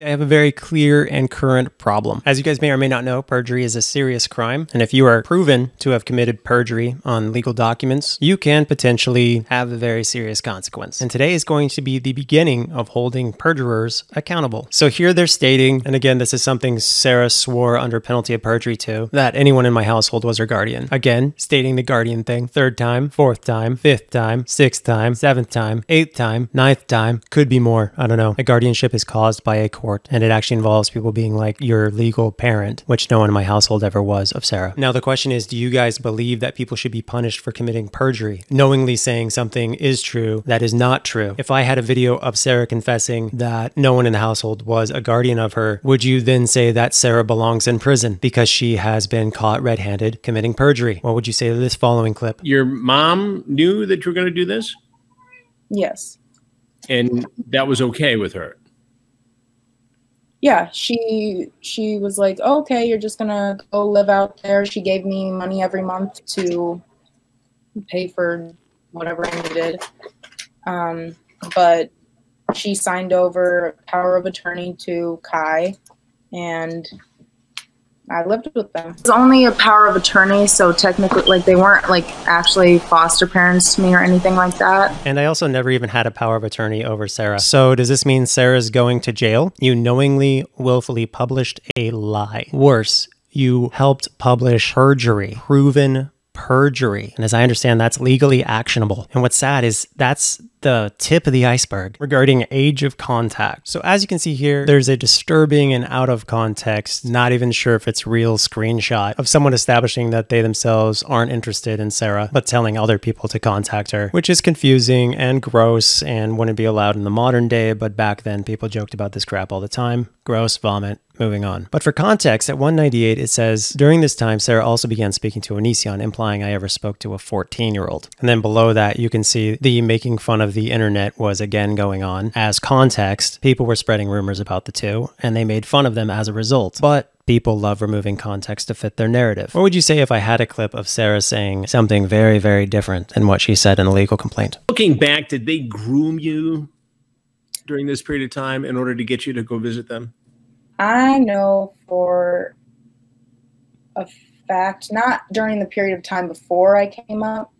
I have a very clear and current problem. As you guys may or may not know, perjury is a serious crime. And if you are proven to have committed perjury on legal documents, you can potentially have a very serious consequence. And today is going to be the beginning of holding perjurers accountable. So here they're stating, and again, this is something Sarah swore under penalty of perjury to, that anyone in my household was her guardian. Again, stating the guardian thing. Third time, fourth time, fifth time, sixth time, seventh time, eighth time, ninth time, could be more. I don't know. A guardianship is caused by a court. And it actually involves people being like your legal parent, which no one in my household ever was of Sarah. Now, the question is, do you guys believe that people should be punished for committing perjury, knowingly saying something is true that is not true? If I had a video of Sarah confessing that no one in the household was a guardian of her, would you then say that Sarah belongs in prison because she has been caught red-handed committing perjury? What would you say to this following clip? Your mom knew that you were going to do this? Yes. And that was okay with her? Yeah, she was like, oh, okay, you're just gonna go live out there. She gave me money every month to pay for whatever I needed. But she signed over power of attorney to Kai, and I lived with them. It was only a power of attorney, so technically, like, they weren't like actually foster parents to me or anything like that. And I also never even had a power of attorney over Sarah. So does this mean Sarah's going to jail? You knowingly, willfully published a lie. Worse, you helped publish perjury, proven perjury. And as I understand, that's legally actionable. And what's sad is that's the tip of the iceberg regarding age of contact. So as you can see here, there's a disturbing and out of context, not even sure if it's real screenshot of someone establishing that they themselves aren't interested in Sarah, but telling other people to contact her, which is confusing and gross and wouldn't be allowed in the modern day. But back then people joked about this crap all the time. Gross, vomit. Moving on. But for context, at 198, it says, during this time, Sarah also began speaking to Onision, implying I ever spoke to a 14-year-old. And then below that, you can see the making fun of the internet was again going on. As context, people were spreading rumors about the two, and they made fun of them as a result. But people love removing context to fit their narrative. What would you say if I had a clip of Sarah saying something very, very different than what she said in the legal complaint? Looking back, did they groom you during this period of time in order to get you to go visit them? I know for a fact, not during the period of time before I came up,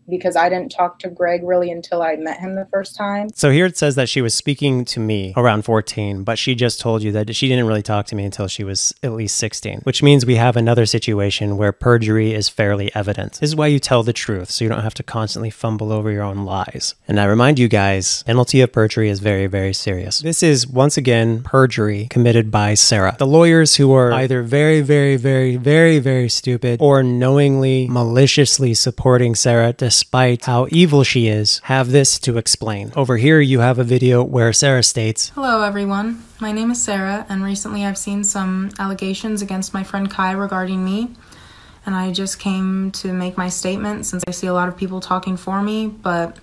because I didn't talk to Greg really until I met him the first time. So here it says that she was speaking to me around 14, but she just told you that she didn't really talk to me until she was at least 16, which means we have another situation where perjury is fairly evident. This is why you tell the truth, so you don't have to constantly fumble over your own lies. And I remind you guys, penalty of perjury is very, very serious. This is, once again, perjury committed by Sarah. The lawyers who are either very, very, very, very, very stupid or knowingly, maliciously supporting Sarah despite how evil she is, have this to explain. Over here, you have a video where Sarah states, hello everyone, my name is Sarah, and recently I've seen some allegations against my friend Kai regarding me, and I just came to make my statement since I see a lot of people talking for me, but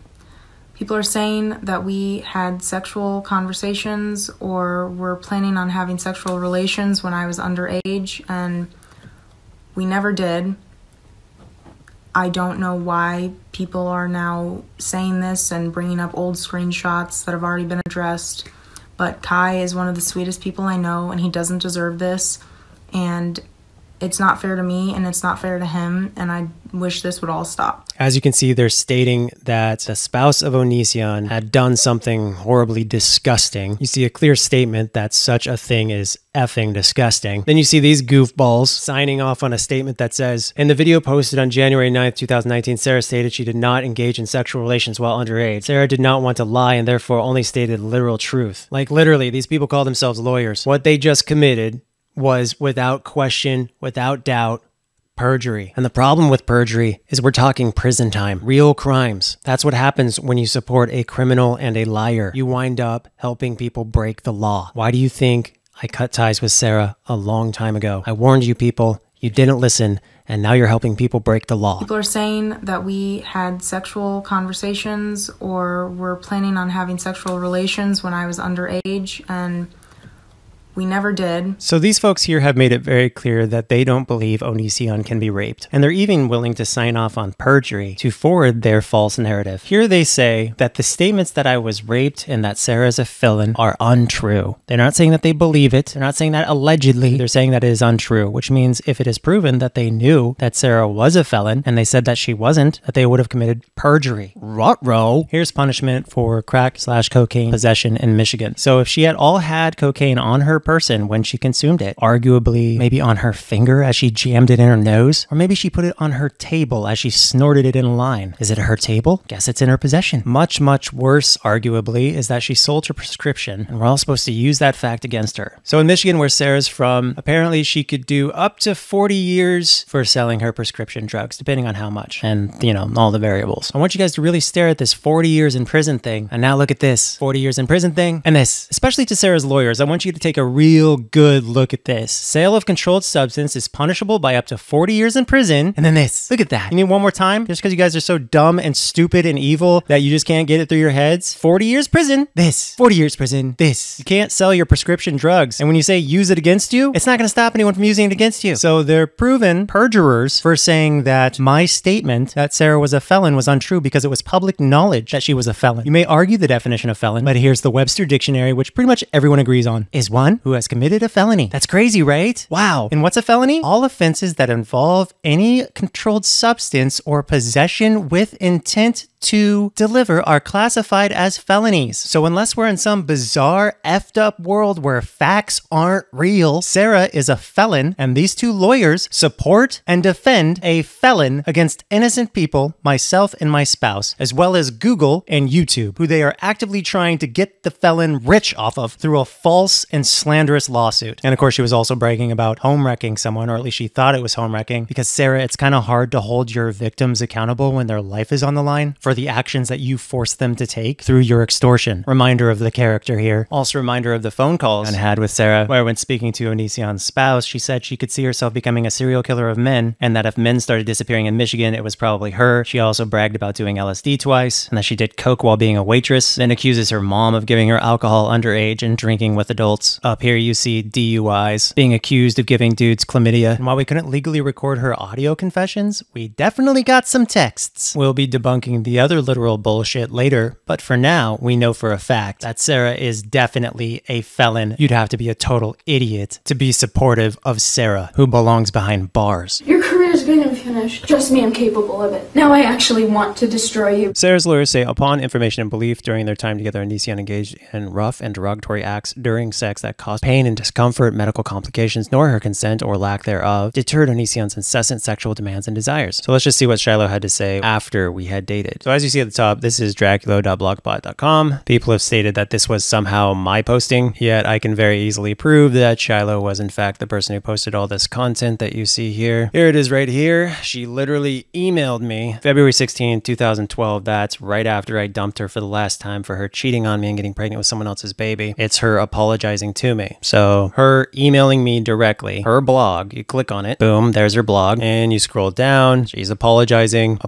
people are saying that we had sexual conversations or were planning on having sexual relations when I was underage, and we never did. I don't know why people are now saying this and bringing up old screenshots that have already been addressed, but Kai is one of the sweetest people I know, and he doesn't deserve this, and it's not fair to me, and it's not fair to him, and I wish this would all stop. As you can see, they're stating that the spouse of Onision had done something horribly disgusting. You see a clear statement that such a thing is effing disgusting. Then you see these goofballs signing off on a statement that says, in the video posted on January 9th, 2019, Sarah stated she did not engage in sexual relations while underage. Sarah did not want to lie and therefore only stated literal truth. Like literally, these people call themselves lawyers. What they just committed was, without question, without doubt, perjury. And the problem with perjury is we're talking prison time, real crimes. That's what happens when you support a criminal and a liar. You wind up helping people break the law. Why do you think I cut ties with Sarah a long time ago? I warned you people, you didn't listen, and now you're helping people break the law. People are saying that we had sexual conversations or were planning on having sexual relations when I was underage, and We never did. So these folks here have made it very clear that they don't believe Onision can be raped. And they're even willing to sign off on perjury to forward their false narrative. Here they say that the statements that I was raped and that Sarah is a felon are untrue. They're not saying that they believe it. They're not saying that allegedly. They're saying that it is untrue, which means if it is proven that they knew that Sarah was a felon and they said that she wasn't, that they would have committed perjury. Ruh-roh. Here's punishment for crack/cocaine possession in Michigan. So if she had all had cocaine on her person when she consumed it, arguably maybe on her finger as she jammed it in her nose, or maybe she put it on her table as she snorted it in line. Is it her table? Guess it's in her possession. Much, much worse, arguably, is that she sold her prescription, and we're all supposed to use that fact against her. So in Michigan, where Sarah's from, apparently she could do up to 40 years for selling her prescription drugs, depending on how much, and, you know, all the variables. I want you guys to really stare at this 40 years in prison thing, and now look at this 40 years in prison thing, and this. Especially to Sarah's lawyers, I want you to take a real good look at this. Sale of controlled substance is punishable by up to 40 years in prison. And then this. Look at that. You need one more time? Just because you guys are so dumb and stupid and evil that you just can't get it through your heads? 40 years prison. This. 40 years prison. This. You can't sell your prescription drugs. And when you say use it against you, it's not going to stop anyone from using it against you. So they're proven perjurers for saying that my statement that Sarah was a felon was untrue because it was public knowledge that she was a felon. You may argue the definition of felon, but here's the Webster Dictionary, which pretty much everyone agrees on, is one who has committed a felony. That's crazy, right? Wow. And what's a felony? All offenses that involve any controlled substance or possession with intent to deliver are classified as felonies. So unless we're in some bizarre effed up world where facts aren't real, Sarah is a felon, and these two lawyers support and defend a felon against innocent people, myself and my spouse, as well as Google and YouTube, who they are actively trying to get the felon rich off of through a false and slanderous lawsuit. And of course, she was also bragging about home wrecking someone, or at least she thought it was home wrecking, because Sarah, it's kind of hard to hold your victims accountable when their life is on the line for the actions that you force them to take through your extortion. Reminder of the character here. Also reminder of the phone calls I had with Sarah, where when speaking to Onision's spouse, she said she could see herself becoming a serial killer of men, and that if men started disappearing in Michigan, it was probably her. She also bragged about doing LSD twice, and that she did coke while being a waitress, then accuses her mom of giving her alcohol underage and drinking with adults. Up here you see DUIs, being accused of giving dudes chlamydia, and while we couldn't legally record her audio confessions, we definitely got some texts. We'll be debunking the other literal bullshit later, but for now, we know for a fact that Sarah is definitely a felon. You'd have to be a total idiot to be supportive of Sarah, who belongs behind bars. Your career's going to finish. Trust me, I'm capable of it. Now I actually want to destroy you. Sarah's lawyers say upon information and belief during their time together, Onision engaged in rough and derogatory acts during sex that caused pain and discomfort, medical complications, nor her consent or lack thereof deterred Onision's incessant sexual demands and desires. So let's just see what Shiloh had to say after we had dated. So as you see at the top, this is Dracula.blogspot.com. People have stated that this was somehow my posting, yet I can very easily prove that Shiloh was in fact the person who posted all this content that you see here. Here it is right here. She literally emailed me February 16, 2012. That's right after I dumped her for the last time for her cheating on me and getting pregnant with someone else's baby. It's her apologizing to me. So her emailing me directly, her blog, you click on it, boom, there's her blog, and you scroll down, she's apologizing.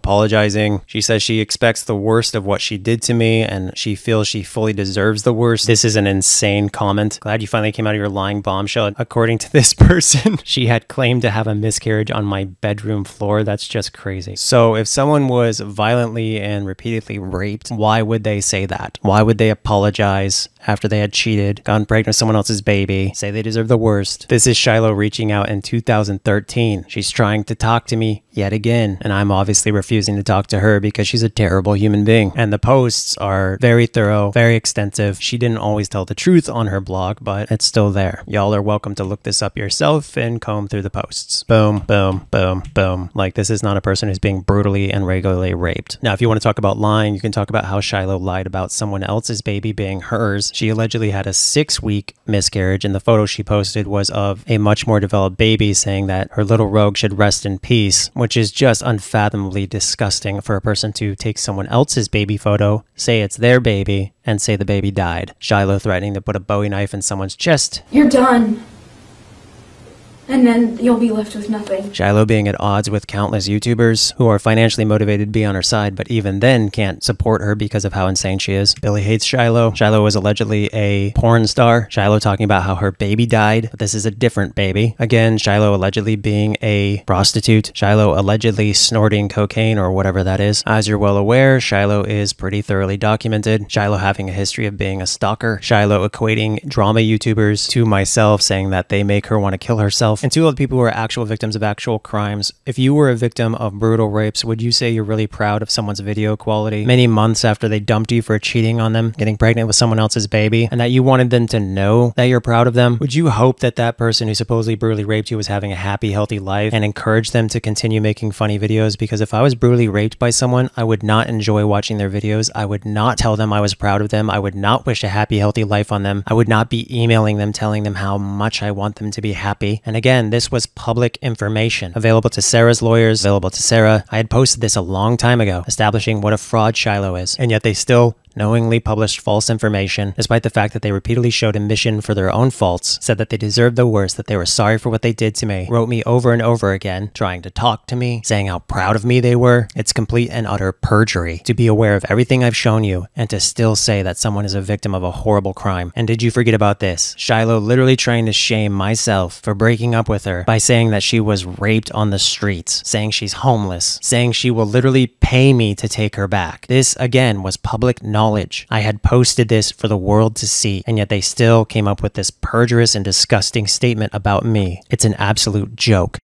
She says she expects the worst of what she did to me, and she feels she fully deserves the worst. This is an insane comment. Glad you finally came out of your lying bombshell. According to this person, she had claimed to have a miscarriage on my bedroom floor. That's just crazy. So if someone was violently and repeatedly raped, why would they say that? Why would they apologize after they had cheated, gotten pregnant with someone else's baby, say they deserve the worst? This is Shiloh reaching out in 2013. She's trying to talk to me yet again, and I'm obviously refusing to talk to her because she's a terrible human being. And the posts are very thorough, very extensive. She didn't always tell the truth on her blog, but it's still there. Y'all are welcome to look this up yourself and comb through the posts. Boom, boom, boom, boom. Like, this is not a person who's being brutally and regularly raped. Now, if you want to talk about lying, you can talk about how Shiloh lied about someone else's baby being hers. She allegedly had a 6-week miscarriage, and the photo she posted was of a much more developed baby, saying that her little rogue should rest in peace, which is just unfathomably disgusting for a person to take someone else's baby photo, say it's their baby, and say the baby died. Shiloh threatening to put a Bowie knife in someone's chest. You're done. and then you'll be left with nothing. Shiloh being at odds with countless YouTubers who are financially motivated to be on her side, but even then can't support her because of how insane she is. Billy hates Shiloh. Shiloh was allegedly a porn star. Shiloh talking about how her baby died, but this is a different baby. Again, Shiloh allegedly being a prostitute. Shiloh allegedly snorting cocaine or whatever that is. As you're well aware, Shiloh is pretty thoroughly documented. Shiloh having a history of being a stalker. Shiloh equating drama YouTubers to myself, saying that they make her want to kill herself. And two other people who are actual victims of actual crimes. If you were a victim of brutal rapes, would you say you're really proud of someone's video quality many months after they dumped you for cheating on them, getting pregnant with someone else's baby, and that you wanted them to know that you're proud of them? Would you hope that that person who supposedly brutally raped you was having a happy, healthy life and encourage them to continue making funny videos? Because if I was brutally raped by someone, I would not enjoy watching their videos. I would not tell them I was proud of them. I would not wish a happy, healthy life on them. I would not be emailing them telling them how much I want them to be happy. And again, this was public information available to Sarah's lawyers, available to Sarah. I had posted this a long time ago, establishing what a fraud Shiloh is, and yet they still knowingly published false information, despite the fact that they repeatedly showed admission for their own faults, said that they deserved the worst, that they were sorry for what they did to me, wrote me over and over again, trying to talk to me, saying how proud of me they were. It's complete and utter perjury to be aware of everything I've shown you and to still say that someone is a victim of a horrible crime. And did you forget about this? Shiloh literally trying to shame myself for breaking up with her by saying that she was raped on the streets, saying she's homeless, saying she will literally pay me to take her back. This, again, was public knowledge. I had posted this for the world to see, and yet they still came up with this perjurious and disgusting statement about me. It's an absolute joke.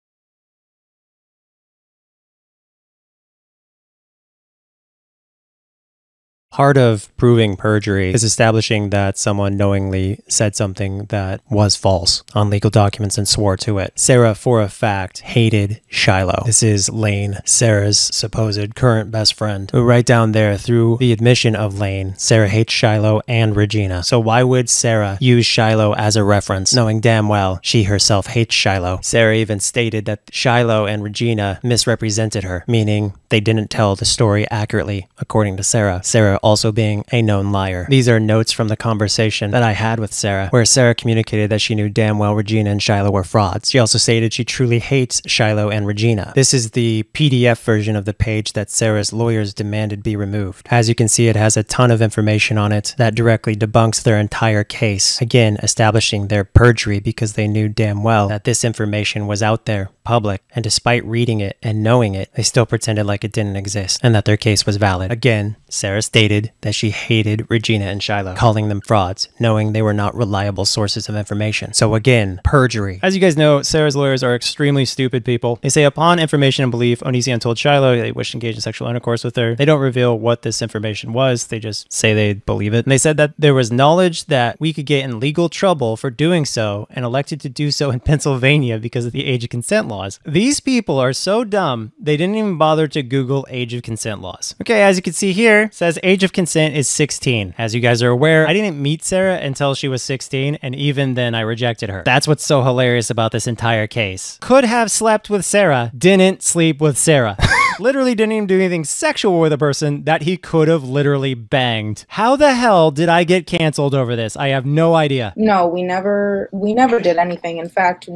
Part of proving perjury is establishing that someone knowingly said something that was false on legal documents and swore to it. Sarah, for a fact, hated Shiloh. This is Lane, Sarah's supposed current best friend, who right down there, through the admission of Lane, Sarah hates Shiloh and Regina. So why would Sarah use Shiloh as a reference, knowing damn well she herself hates Shiloh? Sarah even stated that Shiloh and Regina misrepresented her, meaning they didn't tell the story accurately, according to Sarah. Sarah also being a known liar. These are notes from the conversation that I had with Sarah, where Sarah communicated that she knew damn well Regina and Shiloh were frauds. She also stated she truly hates Shiloh and Regina. This is the PDF version of the page that Sarah's lawyers demanded be removed. As you can see, it has a ton of information on it that directly debunks their entire case, again establishing their perjury because they knew damn well that this information was out there, public, and despite reading it and knowing it, they still pretended like it didn't exist and that their case was valid. Again, Sarah stated that she hated Regina and Shiloh, calling them frauds, knowing they were not reliable sources of information. So again, perjury. As you guys know, Sarah's lawyers are extremely stupid people. They say upon information and belief, Onision told Shiloh they wished to engage in sexual intercourse with her. They don't reveal what this information was. They just say they believe it. And they said that there was knowledge that we could get in legal trouble for doing so and elected to do so in Pennsylvania because of the age of consent laws. These people are so dumb, they didn't even bother to Google age of consent laws. Okay, as you can see here, it says age of consent is 16. As you guys are aware, I didn't meet Sarah until she was 16, and even then I rejected her. That's what's so hilarious about this entire case. Could have slept with Sarah, didn't sleep with Sarah. Literally didn't even do anything sexual with a person that he could have literally banged. How the hell did I get canceled over this? I have no idea. No, we never did anything. In fact,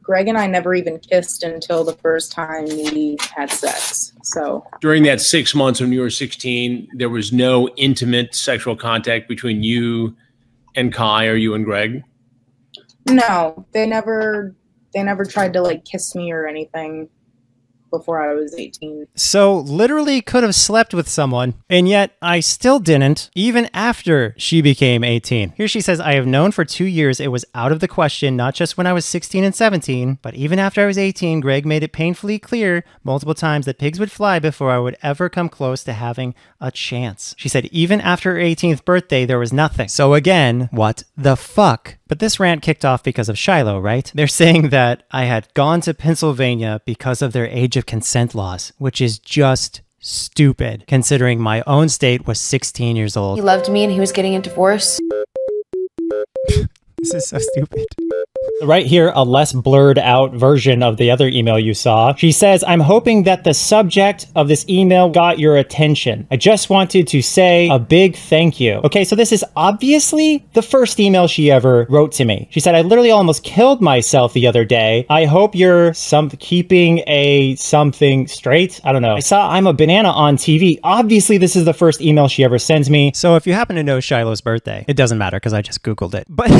Greg and I never even kissed until the first time we had sex. So during that 6 months when you were 16, there was no intimate sexual contact between you and Kai or you and Greg? No, they never tried to like kiss me or anything before I was 18. So literally could have slept with someone, and yet I still didn't, even after she became 18. Here she says, I have known for 2 years it was out of the question, not just when I was 16 and 17, but even after I was 18, Greg made it painfully clear multiple times that pigs would fly before I would ever come close to having a chance. She said, even after her 18th birthday, there was nothing. So again, what the fuck? But this rant kicked off because of Shiloh, right? They're saying that I had gone to Pennsylvania because of their age of consent laws, which is just stupid, considering my own state was 16 years old. He loved me and he was getting a divorce. This is so stupid. Right here, a less blurred out version of the other email you saw. She says, I'm hoping that the subject of this email got your attention. I just wanted to say a big thank you. Okay, so this is obviously the first email she ever wrote to me. She said, I literally almost killed myself the other day. I hope you're keeping something straight. I don't know. I saw I'm a Banana on TV. Obviously, this is the first email she ever sends me. So if you happen to know Shiloh's birthday, it doesn't matter because I just Googled it. But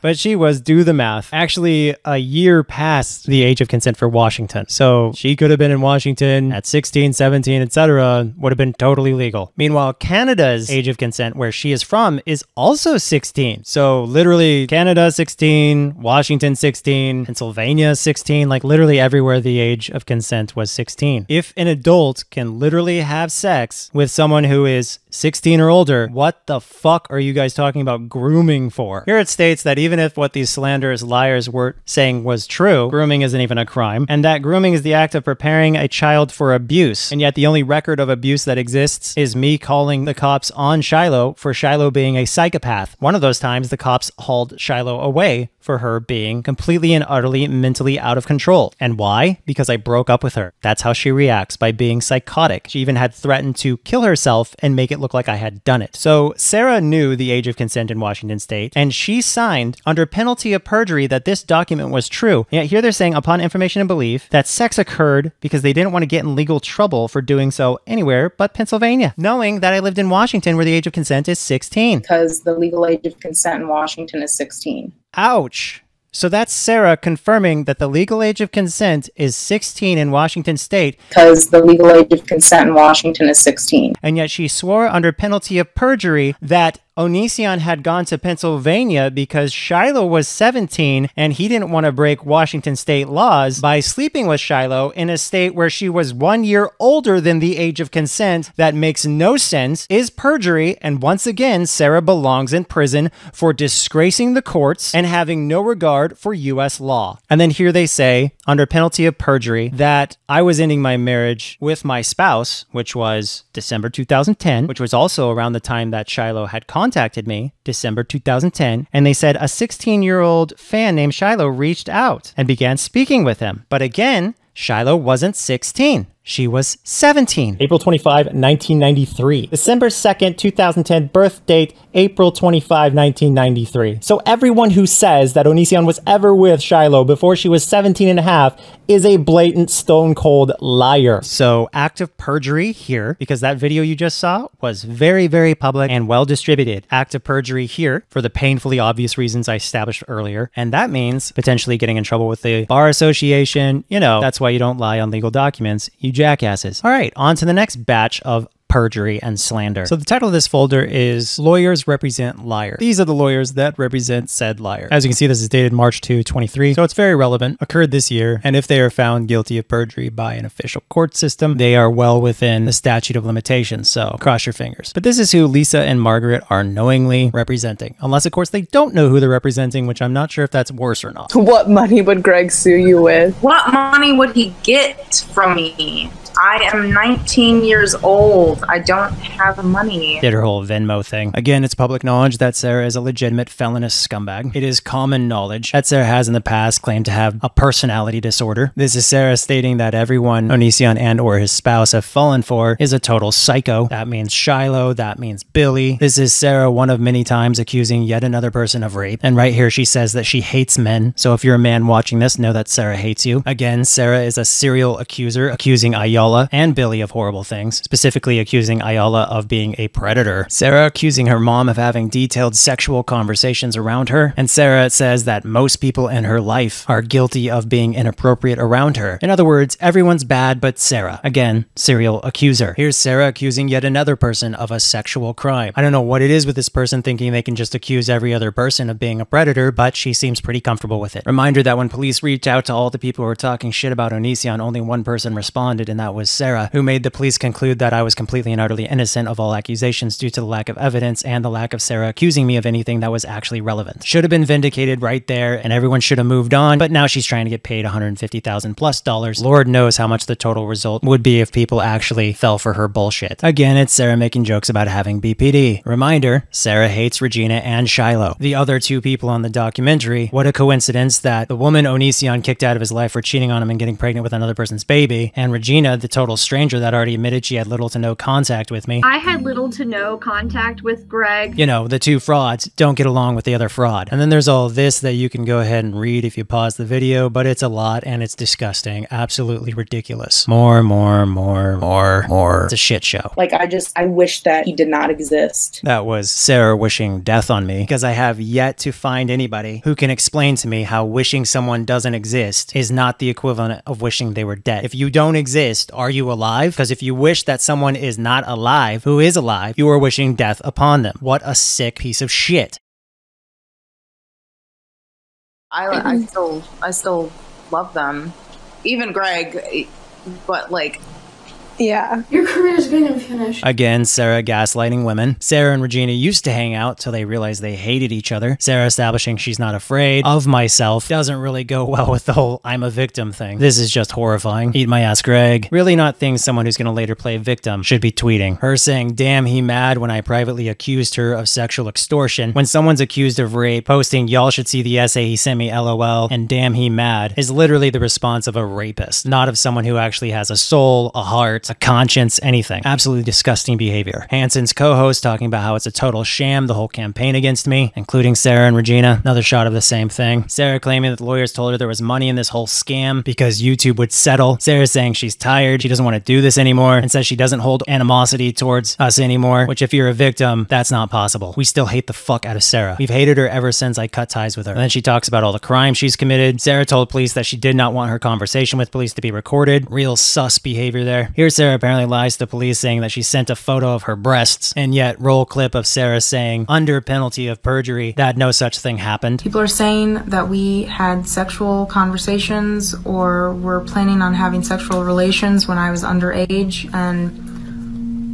but she was, do the math, actually a year past the age of consent for Washington. So she could have been in Washington at 16, 17, etc. Would have been totally legal. Meanwhile, Canada's age of consent, where she is from, is also 16. So literally Canada 16, Washington 16, Pennsylvania 16, like literally everywhere the age of consent was 16. If an adult can literally have sex with someone who is 16 or older, what the fuck are you guys talking about grooming for? Here it states that even if what these slanderous liars were saying was true, grooming isn't even a crime, and that grooming is the act of preparing a child for abuse. And yet the only record of abuse that exists is me calling the cops on Shiloh for Shiloh being a psychopath. One of those times the cops hauled Shiloh away for her being completely and utterly mentally out of control. And why? Because I broke up with her. That's how she reacts, by being psychotic. She even had threatened to kill herself and make it look like I had done it. So Sarah knew the age of consent in Washington state, and she signed under penalty of perjury that this document was true. Yet here they're saying, upon information and belief, that sex occurred because they didn't want to get in legal trouble for doing so anywhere but Pennsylvania, knowing that I lived in Washington where the age of consent is 16. Because the legal age of consent in Washington is 16. Ouch. So that's Sarah confirming that the legal age of consent is 16 in Washington state. Because the legal age of consent in Washington is 16. And yet she swore under penalty of perjury that Onision had gone to Pennsylvania because Shiloh was 17 and he didn't want to break Washington state laws by sleeping with Shiloh in a state where she was 1 year older than the age of consent. That makes no sense, is perjury, and once again, Sarah belongs in prison for disgracing the courts and having no regard for U.S. law. And then here they say, under penalty of perjury, that I was ending my marriage with my spouse, which was December 2010, which was also around the time that Shiloh had contacted me, December 2010, and they said a 16-year-old fan named Shiloh reached out and began speaking with him. But again, Shiloh wasn't 16. She was 17. April 25, 1993. December 2nd, 2010, birth date, April 25, 1993. So everyone who says that Onision was ever with Shiloh before she was 17 and a half is a blatant stone cold liar. So act of perjury here, because that video you just saw was very, very public and well distributed. Act of perjury here for the painfully obvious reasons I established earlier. And that means potentially getting in trouble with the Bar Association. You know, that's why you don't lie on legal documents, you jackasses. All right, on to the next batch of perjury and slander. So the title of this folder is Lawyers Represent Liar. These are the lawyers that represent said liar. As you can see, this is dated March 2, 23, so it's very relevant, occurred this year, and if they are found guilty of perjury by an official court system, they are well within the statute of limitations, so cross your fingers. But this is who Lisa and Margaret are knowingly representing, unless of course they don't know who they're representing, which I'm not sure if that's worse or not. What money would Greg sue you with? What money would he get from me? I am 19 years old. I don't have money. Did her whole Venmo thing. Again, it's public knowledge that Sarah is a legitimate felonious scumbag. It is common knowledge that Sarah has in the past claimed to have a personality disorder. This is Sarah stating that everyone Onision and or his spouse have fallen for is a total psycho. That means Shiloh. That means Billy. This is Sarah one of many times accusing yet another person of rape. And right here she says that she hates men. So if you're a man watching this, know that Sarah hates you. Again, Sarah is a serial accuser, accusing Ayala and Billy of horrible things, specifically accusing Ayala of being a predator. Sarah accusing her mom of having detailed sexual conversations around her, and Sarah says that most people in her life are guilty of being inappropriate around her. In other words, everyone's bad but Sarah. Again, serial accuser. Here's Sarah accusing yet another person of a sexual crime. I don't know what it is with this person thinking they can just accuse every other person of being a predator, but she seems pretty comfortable with it. Reminder that when police reached out to all the people who were talking shit about Onision, only one person responded, and that was Sarah, who made the police conclude that I was completely completely and utterly innocent of all accusations due to the lack of evidence and the lack of Sarah accusing me of anything that was actually relevant. Should have been vindicated right there, and everyone should have moved on, but now she's trying to get paid $150,000 plus. Lord knows how much the total result would be if people actually fell for her bullshit. Again, it's Sarah making jokes about having BPD. Reminder, Sarah hates Regina and Shiloh, the other two people on the documentary. What a coincidence that the woman Onision kicked out of his life for cheating on him and getting pregnant with another person's baby, and Regina, the total stranger that already admitted she had little to no contact with me. I had little to no contact with Greg. You know, the two frauds don't get along with the other fraud. And then there's all this that you can go ahead and read if you pause the video, but it's a lot and it's disgusting. Absolutely ridiculous. More. It's a shit show. Like, I wish that he did not exist. That was Sarah wishing death on me, because I have yet to find anybody who can explain to me how wishing someone doesn't exist is not the equivalent of wishing they were dead. If you don't exist, are you alive? Because if you wish that someone is not alive who is alive, you are wishing death upon them. What a sick piece of shit. I still love them. Even Greg, but like, Yeah. Your career's gonna finish. Again, Sarah gaslighting women. Sarah and Regina used to hang out till they realized they hated each other. Sarah establishing she's not afraid of myself doesn't really go well with the whole I'm a victim thing. This is just horrifying. Eat my ass, Greg. Really not things someone who's gonna later play victim should be tweeting. Her saying, damn, he mad when I privately accused her of sexual extortion. When someone's accused of rape, posting, y'all should see the essay he sent me, LOL, and damn, he mad, is literally the response of a rapist, not of someone who actually has a soul, a heart, a conscience, anything. Absolutely disgusting behavior. Hanson's co-host talking about how it's a total sham, the whole campaign against me, including Sarah and Regina. Another shot of the same thing. Sarah claiming that the lawyers told her there was money in this whole scam because YouTube would settle. Sarah saying she's tired, she doesn't want to do this anymore, and says she doesn't hold animosity towards us anymore, which if you're a victim, that's not possible. We still hate the fuck out of Sarah. We've hated her ever since I cut ties with her. And then she talks about all the crimes she's committed. Sarah told police that she did not want her conversation with police to be recorded. Real sus behavior there. Here's Sarah apparently lies to police saying that she sent a photo of her breasts, and yet roll clip of Sarah saying, under penalty of perjury, that no such thing happened. People are saying that we had sexual conversations or were planning on having sexual relations when I was underage, and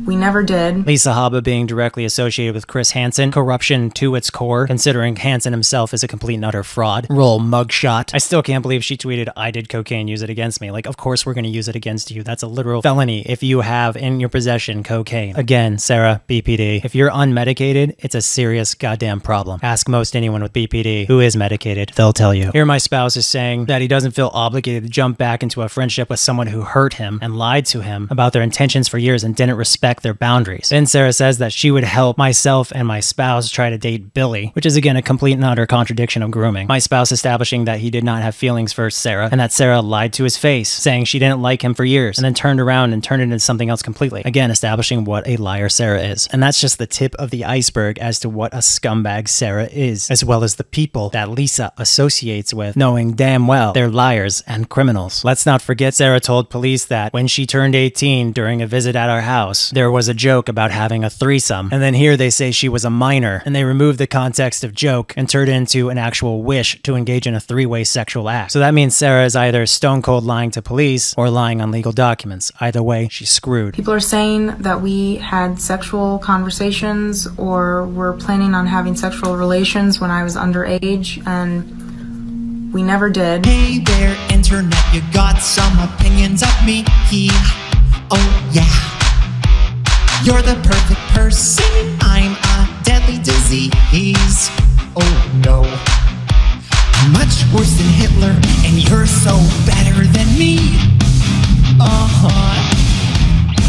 we never did. Lisa Haba being directly associated with Chris Hansen. Corruption to its core, considering Hansen himself is a complete and utter fraud. Roll mugshot. I still can't believe she tweeted, I did cocaine, use it against me. Like, of course we're going to use it against you. That's a literal felony if you have in your possession cocaine. Again, Sarah, BPD. If you're unmedicated, it's a serious goddamn problem. Ask most anyone with BPD who is medicated. They'll tell you. Here my spouse is saying that he doesn't feel obligated to jump back into a friendship with someone who hurt him and lied to him about their intentions for years and didn't respect their boundaries. Then Sarah says that she would help myself and my spouse try to date Billy, which is again a complete and utter contradiction of grooming. My spouse establishing that he did not have feelings for Sarah and that Sarah lied to his face, saying she didn't like him for years and then turned around and turned it into something else completely. Again, establishing what a liar Sarah is. And that's just the tip of the iceberg as to what a scumbag Sarah is, as well as the people that Lisa associates with, knowing damn well they're liars and criminals. Let's not forget Sarah told police that when she turned 18 during a visit at our house, there was a joke about having a threesome, and then here they say she was a minor, and they removed the context of joke and turned it into an actual wish to engage in a three-way sexual act. So that means Sarah is either stone cold lying to police or lying on legal documents. Either way, she's screwed. People are saying that we had sexual conversations or were planning on having sexual relations when I was underage, and we never did. Hey there, internet, you got some opinions of me? Oh yeah. You're the perfect person, I'm a deadly disease. Oh no. I'm much worse than Hitler, and you're so better than me.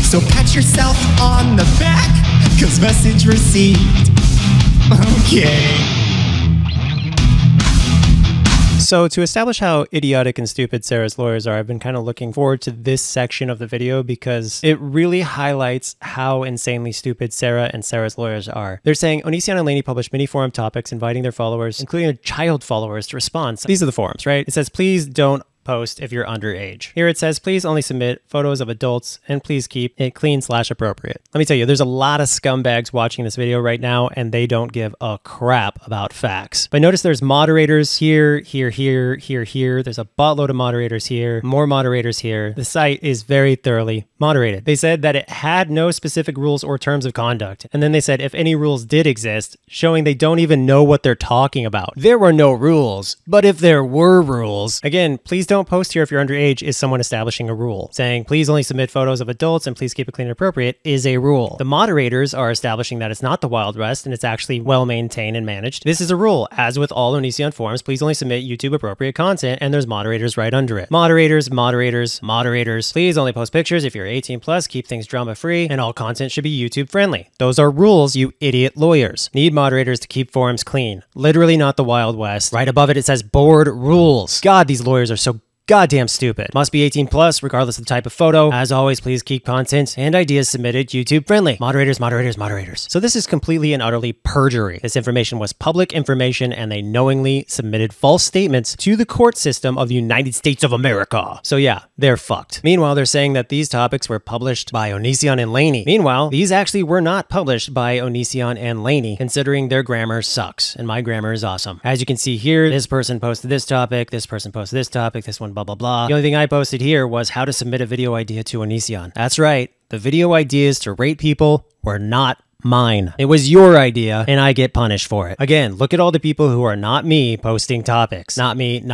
So pat yourself on the back, 'cause message received. Okay. So to establish how idiotic and stupid Sarah's lawyers are, I've been kind of looking forward to this section of the video because it really highlights how insanely stupid Sarah and Sarah's lawyers are. They're saying Onision and Lainey published many forum topics inviting their followers, including their child followers, to respond. So these are the forums, right? It says, please don't post if you're underage. Here it says, please only submit photos of adults and please keep it clean/appropriate. Let me tell you, there's a lot of scumbags watching this video right now and they don't give a crap about facts. But notice there's moderators here, here. There's a buttload of moderators here, more moderators here. The site is very thoroughly moderated. They said that it had no specific rules or terms of conduct. And then they said if any rules did exist, showing they don't even know what they're talking about. There were no rules, but if there were rules, again, please don't post here if you're underage is someone establishing a rule. Saying please only submit photos of adults and please keep it clean and appropriate is a rule. The moderators are establishing that it's not the Wild West and it's actually well maintained and managed. This is a rule. As with all Onision forums, please only submit YouTube appropriate content, and there's moderators right under it. Moderators. Please only post pictures if you're 18 plus, keep things drama free, and all content should be YouTube friendly. Those are rules, you idiot lawyers. Need moderators to keep forums clean. Literally not the Wild West. Right above it, it says board rules. God, these lawyers are so goddamn stupid. Must be 18 plus, regardless of the type of photo. As always, please keep content and ideas submitted YouTube friendly. Moderators. So this is completely and utterly perjury. This information was public information and they knowingly submitted false statements to the court system of the United States of America. So yeah, they're fucked. Meanwhile, they're saying that these topics were published by Onision and Laney. Meanwhile, these actually were not published by Onision and Laney, considering their grammar sucks and my grammar is awesome. As you can see here, this person posted this topic, this person posted this topic, this one blah blah blah. The only thing I posted here was how to submit a video idea to Onision. That's right. The video ideas to rate people were not mine. It was your idea and I get punished for it. Again, look at all the people who are not me posting topics. Not me. And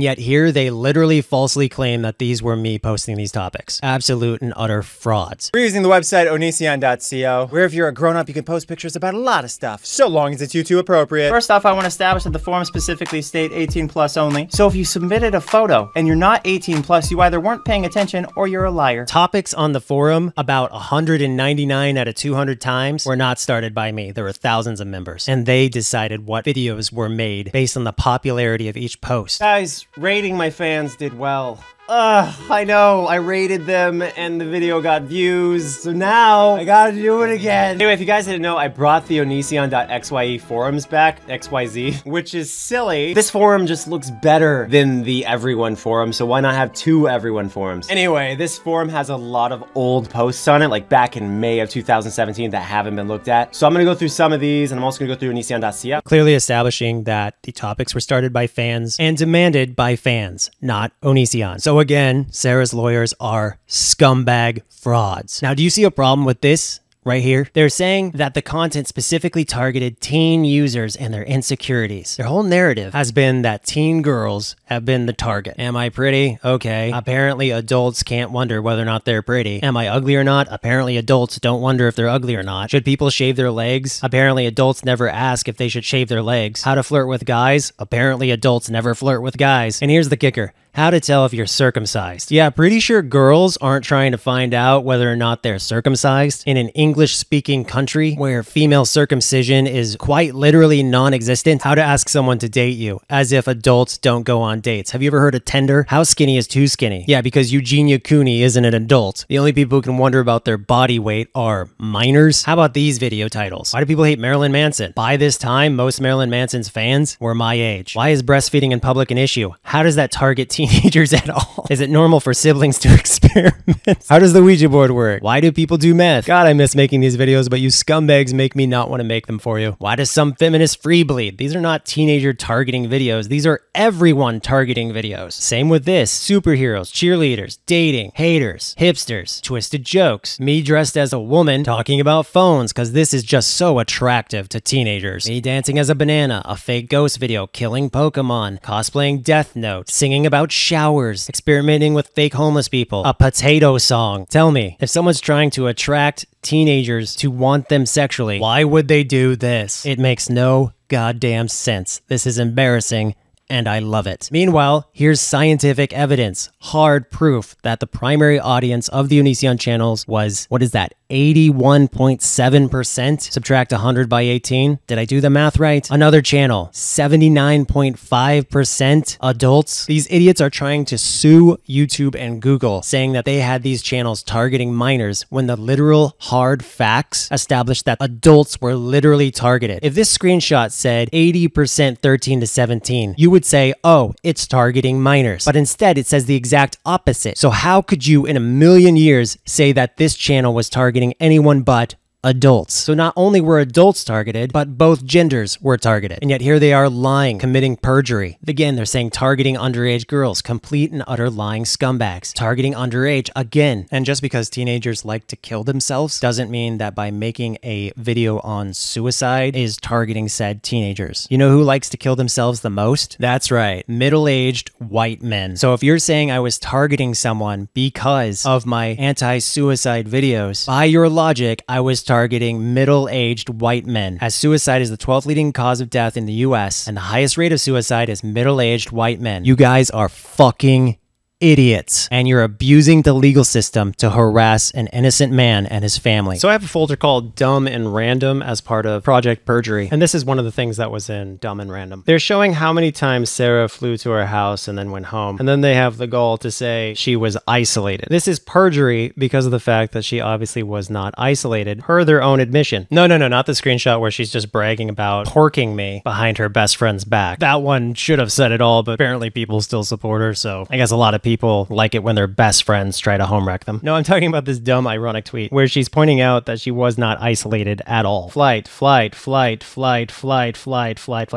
yet here they literally falsely claim that these were me posting these topics. Absolute and utter frauds. We're using the website onision.co, where if you're a grown-up, you can post pictures about a lot of stuff, so long as it's YouTube appropriate. First off, I want to establish that the forums specifically state 18 plus only. So if you submitted a photo and you're not 18 plus, you either weren't paying attention or you're a liar. Topics on the forum about 199 out of 200 times were not started by me. There were thousands of members and they decided what videos were made based on the popularity of each post. Guys, rating my fans did well. I know, I rated them and the video got views, so now I gotta do it again. Anyway, if you guys didn't know, I brought the onision.xye forums back, XYZ, which is silly. This forum just looks better than the Everyone forum, so why not have two Everyone forums? Anyway, this forum has a lot of old posts on it, like back in May of 2017 that haven't been looked at. So I'm gonna go through some of these, and I'm also gonna go through onision.co. Clearly establishing that the topics were started by fans and demanded by fans, not Onision. So again, Sarah's lawyers are scumbag frauds. Now, do you see a problem with this? Right here, they're saying that the content specifically targeted teen users and their insecurities. Their whole narrative has been that teen girls have been the target. Am I pretty? Okay. Apparently adults can't wonder whether or not they're pretty. Am I ugly or not? Apparently adults don't wonder if they're ugly or not. Should people shave their legs? Apparently adults never ask if they should shave their legs. How to flirt with guys? Apparently adults never flirt with guys. And here's the kicker. How to tell if you're circumcised. Yeah, pretty sure girls aren't trying to find out whether or not they're circumcised in an English-speaking country where female circumcision is quite literally non-existent. How to ask someone to date you, as if adults don't go on dates. Have you ever heard of Tinder? How skinny is too skinny? Yeah, because Eugenia Cooney isn't an adult. The only people who can wonder about their body weight are minors. How about these video titles? Why do people hate Marilyn Manson? By this time, most Marilyn Manson's fans were my age. Why is breastfeeding in public an issue? How does that target teenagers at all? Is it normal for siblings to experiment? How does the Ouija board work? Why do people do meth? God, I miss making these videos, but you scumbags make me not want to make them for you. Why does some feminist free bleed? These are not teenager targeting videos. These are everyone targeting videos. Same with this. Superheroes, cheerleaders, dating, haters, hipsters, twisted jokes, me dressed as a woman talking about phones because this is just so attractive to teenagers. Me dancing as a banana, a fake ghost video, killing Pokemon, cosplaying Death Note, singing about showers, experimenting with fake homeless people, a potato song. Tell me, if someone's trying to attract teenagers to want them sexually, why would they do this? It makes no goddamn sense. This is embarrassing, and I love it. Meanwhile, here's scientific evidence, hard proof that the primary audience of the Onision channels was, what is that, 81.7%. Subtract 100 by 18. Did I do the math right? Another channel, 79.5% adults. These idiots are trying to sue YouTube and Google, saying that they had these channels targeting minors when the literal hard facts established that adults were literally targeted. If this screenshot said 80% 13 to 17, you would say, oh, it's targeting minors. But instead, it says the exact opposite. So how could you in a million years say that this channel was targeting anyone but adults? So not only were adults targeted, but both genders were targeted. And yet here they are lying, committing perjury. Again, they're saying targeting underage girls, complete and utter lying scumbags. Targeting underage again. And just because teenagers like to kill themselves doesn't mean that by making a video on suicide is targeting said teenagers. You know who likes to kill themselves the most? That's right, middle-aged white men. So if you're saying I was targeting someone because of my anti-suicide videos, by your logic, I was targeting middle-aged white men, as suicide is the 12th leading cause of death in the US, and the highest rate of suicide is middle-aged white men. You guys are fucking idiots, and you're abusing the legal system to harass an innocent man and his family. So I have a folder called Dumb and Random as part of Project Perjury, and this is one of the things that was in Dumb and Random. They're showing how many times Sarah flew to her house and then went home, and then they have the goal to say she was isolated. This is perjury because of the fact that she obviously was not isolated, per their own admission. No, not the screenshot where she's just bragging about porking me behind her best friend's back. That one should have said it all, but apparently people still support her, so I guess a lot of people like it when their best friends try to home wreck them. No, I'm talking about this dumb, ironic tweet where she's pointing out that she was not isolated at all. Flight.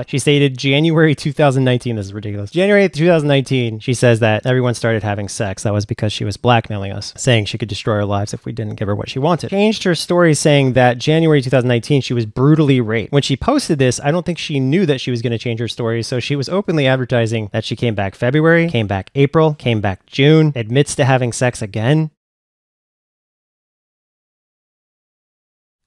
She stated January 2019. This is ridiculous. January 2019, she says that everyone started having sex. That was because she was blackmailing us, saying she could destroy our lives if we didn't give her what she wanted. Changed her story saying that January 2019, she was brutally raped. When she posted this, I don't think she knew that she was going to change her story, so she was openly advertising that she came back February, came back April, came back June, admits to having sex again,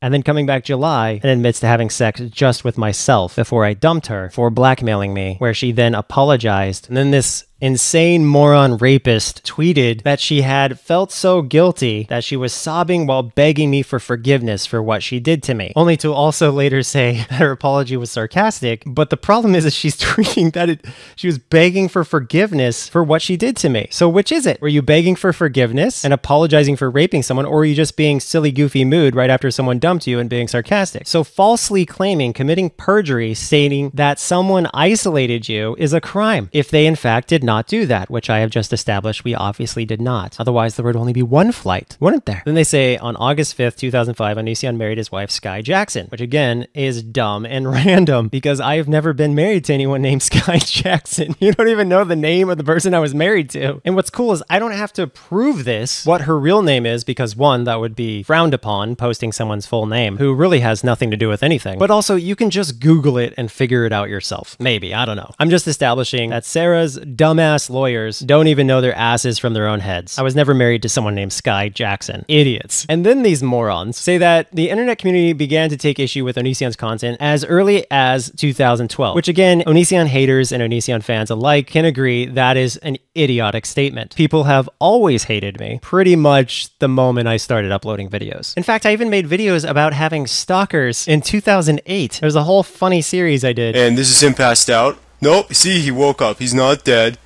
and then coming back July and admits to having sex just with myself before I dumped her for blackmailing me, where she then apologized. And then this insane moron rapist tweeted that she had felt so guilty that she was sobbing while begging me for forgiveness for what she did to me, only to also later say that her apology was sarcastic. But the problem is that she's tweeting that she was begging for forgiveness for what she did to me. So which is it? Were you begging for forgiveness and apologizing for raping someone, or were you just being silly, goofy mood right after someone dumped you and being sarcastic? So falsely claiming, committing perjury, stating that someone isolated you is a crime if they in fact did not do that, which I have just established we obviously did not. Otherwise, there would only be one flight, wouldn't there? Then they say on August 5th, 2005, Onision married his wife, Sky Jackson, which again is dumb and random because I have never been married to anyone named Sky Jackson. You don't even know the name of the person I was married to. And what's cool is I don't have to prove this, what her real name is, because one, that would be frowned upon, posting someone's full name, who really has nothing to do with anything. But also, you can just Google it and figure it out yourself. Maybe, I don't know. I'm just establishing that Sarah's dumbass lawyers don't even know their asses from their own heads. I was never married to someone named Sky Jackson. Idiots. And then these morons say that the internet community began to take issue with Onision's content as early as 2012, which again, Onision haters and Onision fans alike can agree that is an idiotic statement. People have always hated me pretty much the moment I started uploading videos. In fact, I even made videos about having stalkers in 2008. There's a whole funny series I did. And this is him passed out. Nope, see, he woke up. He's not dead.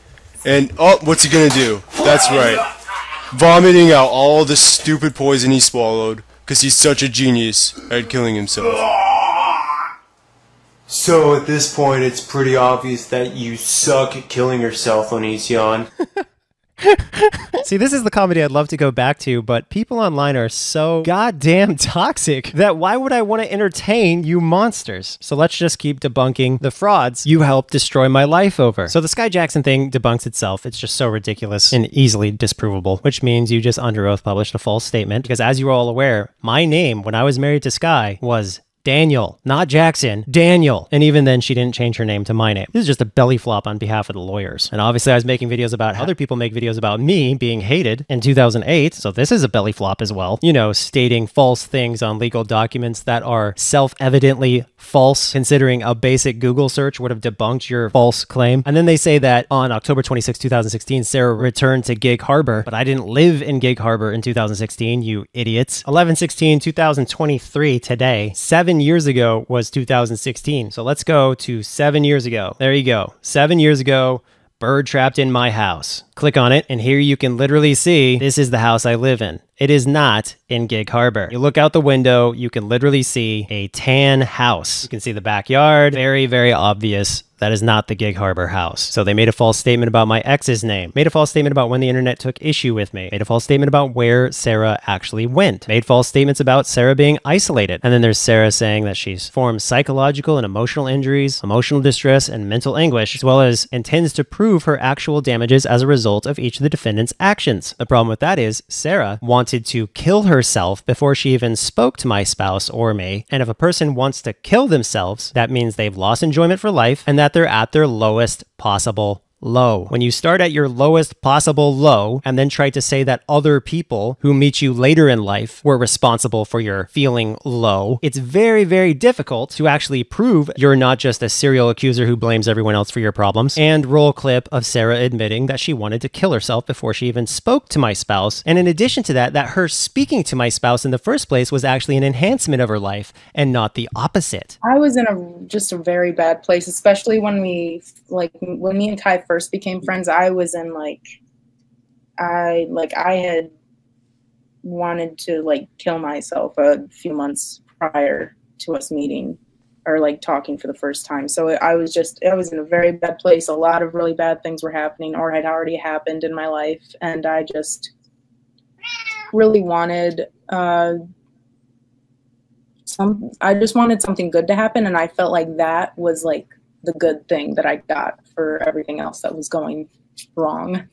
And, oh, what's he gonna do? That's right. Vomiting out all the stupid poison he swallowed, because he's such a genius at killing himself. So at this point, it's pretty obvious that you suck at killing yourself, Onision. See, this is the comedy I'd love to go back to, but people online are so goddamn toxic that why would I want to entertain you monsters? So let's just keep debunking the frauds you helped destroy my life over. So the Sky Jackson thing debunks itself. It's just so ridiculous and easily disprovable, which means you just under oath published a false statement because as you are all aware, my name when I was married to Sky was Daniel, not Jackson, Daniel. And even then, she didn't change her name to my name. This is just a belly flop on behalf of the lawyers. And obviously, I was making videos about how other people make videos about me being hated in 2008. So this is a belly flop as well. You know, stating false things on legal documents that are self-evidently false, considering a basic Google search would have debunked your false claim. And then they say that on October 26, 2016, Sarah returned to Gig Harbor, but I didn't live in Gig Harbor in 2016, you idiots. 11/16/2023 today, 7 years ago was 2016. So let's go to 7 years ago. There you go. 7 years ago, bird trapped in my house. Click on it, and here you can literally see this is the house I live in. It is not in Gig Harbor. You look out the window, you can literally see a tan house. You can see the backyard. Very, very obvious. That is not the Gig Harbor house. So they made a false statement about my ex's name. Made a false statement about when the internet took issue with me. Made a false statement about where Sarah actually went. Made false statements about Sarah being isolated. And then there's Sarah saying that she's formed psychological and emotional injuries, emotional distress, and mental anguish, as well as intends to prove her actual damages as a result of each of the defendant's actions. The problem with that is Sarah wanted to kill herself before she even spoke to my spouse or me. And if a person wants to kill themselves, that means they've lost enjoyment for life and that they're at their lowest possible low. When you start at your lowest possible low and then try to say that other people who meet you later in life were responsible for your feeling low, it's very, very difficult to actually prove you're not just a serial accuser who blames everyone else for your problems. And roll clip of Sarah admitting that she wanted to kill herself before she even spoke to my spouse. And in addition to that, that her speaking to my spouse in the first place was actually an enhancement of her life and not the opposite. I was in just a very bad place, especially when when me and Kai first became friends. I was in I had wanted to kill myself a few months prior to us meeting or talking for the first time. So I was in a very bad place. A lot of really bad things were happening or had already happened in my life. And I just really wanted, I just wanted something good to happen. And I felt like that was the good thing that I got for everything else that was going wrong.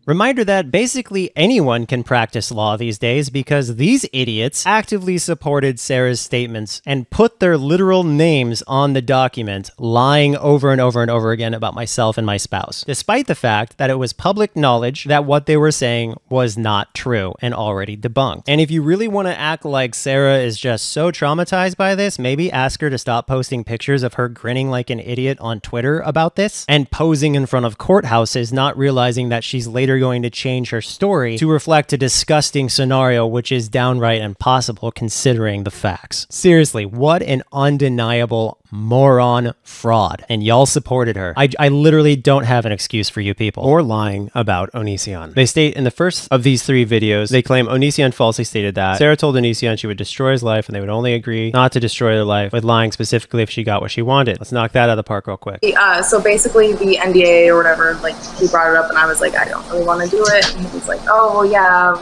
Reminder that basically anyone can practice law these days because these idiots actively supported Sarah's statements and put their literal names on the document, lying over and over and over again about myself and my spouse, despite the fact that it was public knowledge that what they were saying was not true and already debunked. And if you really want to act like Sarah is just so traumatized by this, maybe ask her to stop posting pictures of her grinning like an idiot on Twitter about this and posing in front of courthouses, not realizing that she's later going to change her story to reflect a disgusting scenario which is downright impossible considering the facts. Seriously, what an undeniable moron fraud. And y'all supported her. I literally don't have an excuse for you people. Or lying about Onision. They state in the first of these 3 videos, they claim Onision falsely stated that Sarah told Onision she would destroy his life and they would only agree not to destroy their life, with lying specifically if she got what she wanted. Let's knock that out of the park real quick. So basically the NDA or whatever, he brought it up and I was like, I don't really want to do it. And he was like, oh, well, yeah,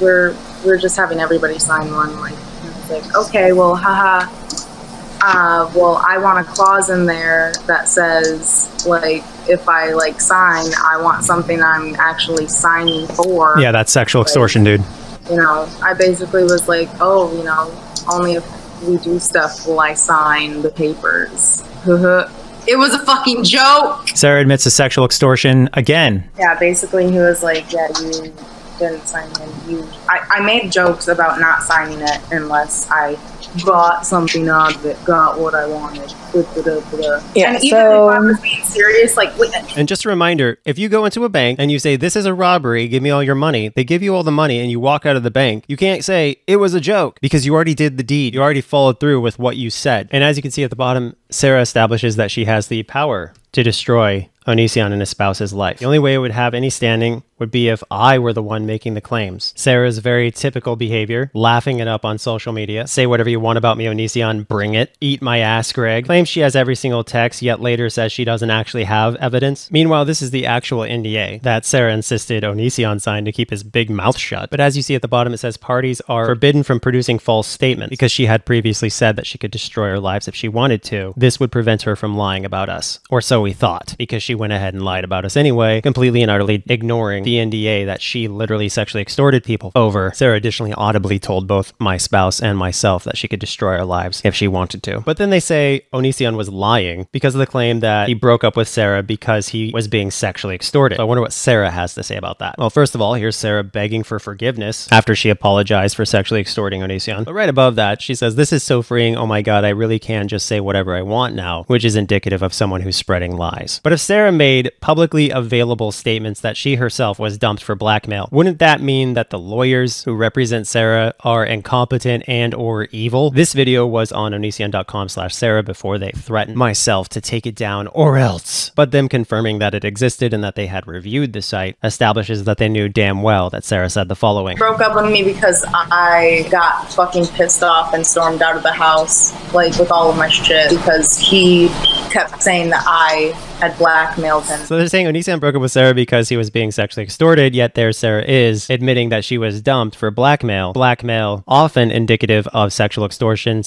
we're just having everybody sign one. And I was like, okay, well, haha. Well, I want a clause in there that says, if I, sign, I want something I'm actually signing for. Yeah, that's sexual extortion, dude. I basically was like, oh, only if we do stuff will I sign the papers. It was a fucking joke! Sarah admits to sexual extortion again. Yeah, basically he was like, yeah, you didn't sign it. I made jokes about not signing it unless I got something out of it, got what I wanted. Yeah, and even if I was being serious, And just a reminder, if you go into a bank and you say, this is a robbery, give me all your money, they give you all the money and you walk out of the bank, you can't say, it was a joke, because you already did the deed. You already followed through with what you said. And as you can see at the bottom, Sarah establishes that she has the power to destroy Onision and his spouse's life. The only way it would have any standing would be if I were the one making the claims. Sarah's very typical behavior, laughing it up on social media, say whatever you want about me, Onision, bring it, eat my ass, Greg, claims she has every single text, yet later says she doesn't actually have evidence. Meanwhile, this is the actual NDA that Sarah insisted Onision signed to keep his big mouth shut. But as you see at the bottom, it says parties are forbidden from producing false statements because she had previously said that she could destroy our lives if she wanted to. This would prevent her from lying about us, or so we thought, because she went ahead and lied about us anyway, completely and utterly ignoring the NDA that she literally sexually extorted people over. Sarah additionally audibly told both my spouse and myself that she could destroy our lives if she wanted to. But then they say Onision was lying because of the claim that he broke up with Sarah because he was being sexually extorted. So I wonder what Sarah has to say about that. Well, first of all, here's Sarah begging for forgiveness after she apologized for sexually extorting Onision. But right above that, she says, "This is so freeing. Oh my God, I really can just say whatever I want now," which is indicative of someone who's spreading lies. But if Sarah made publicly available statements that she herself was dumped for blackmail, wouldn't that mean that the lawyers who represent Sarah are incompetent and or evil? This video was on onision.com/Sarah before they threatened myself to take it down or else. But them confirming that it existed and that they had reviewed the site establishes that they knew damn well that Sarah said the following. Broke up with me because I got fucking pissed off and stormed out of the house, like with all of my shit, because he kept saying that I had blackmailed him. So they're saying Onision broke up with Sarah because he was being sexually extorted, yet there Sarah is admitting that she was dumped for blackmail. Blackmail often indicative of sexual extortion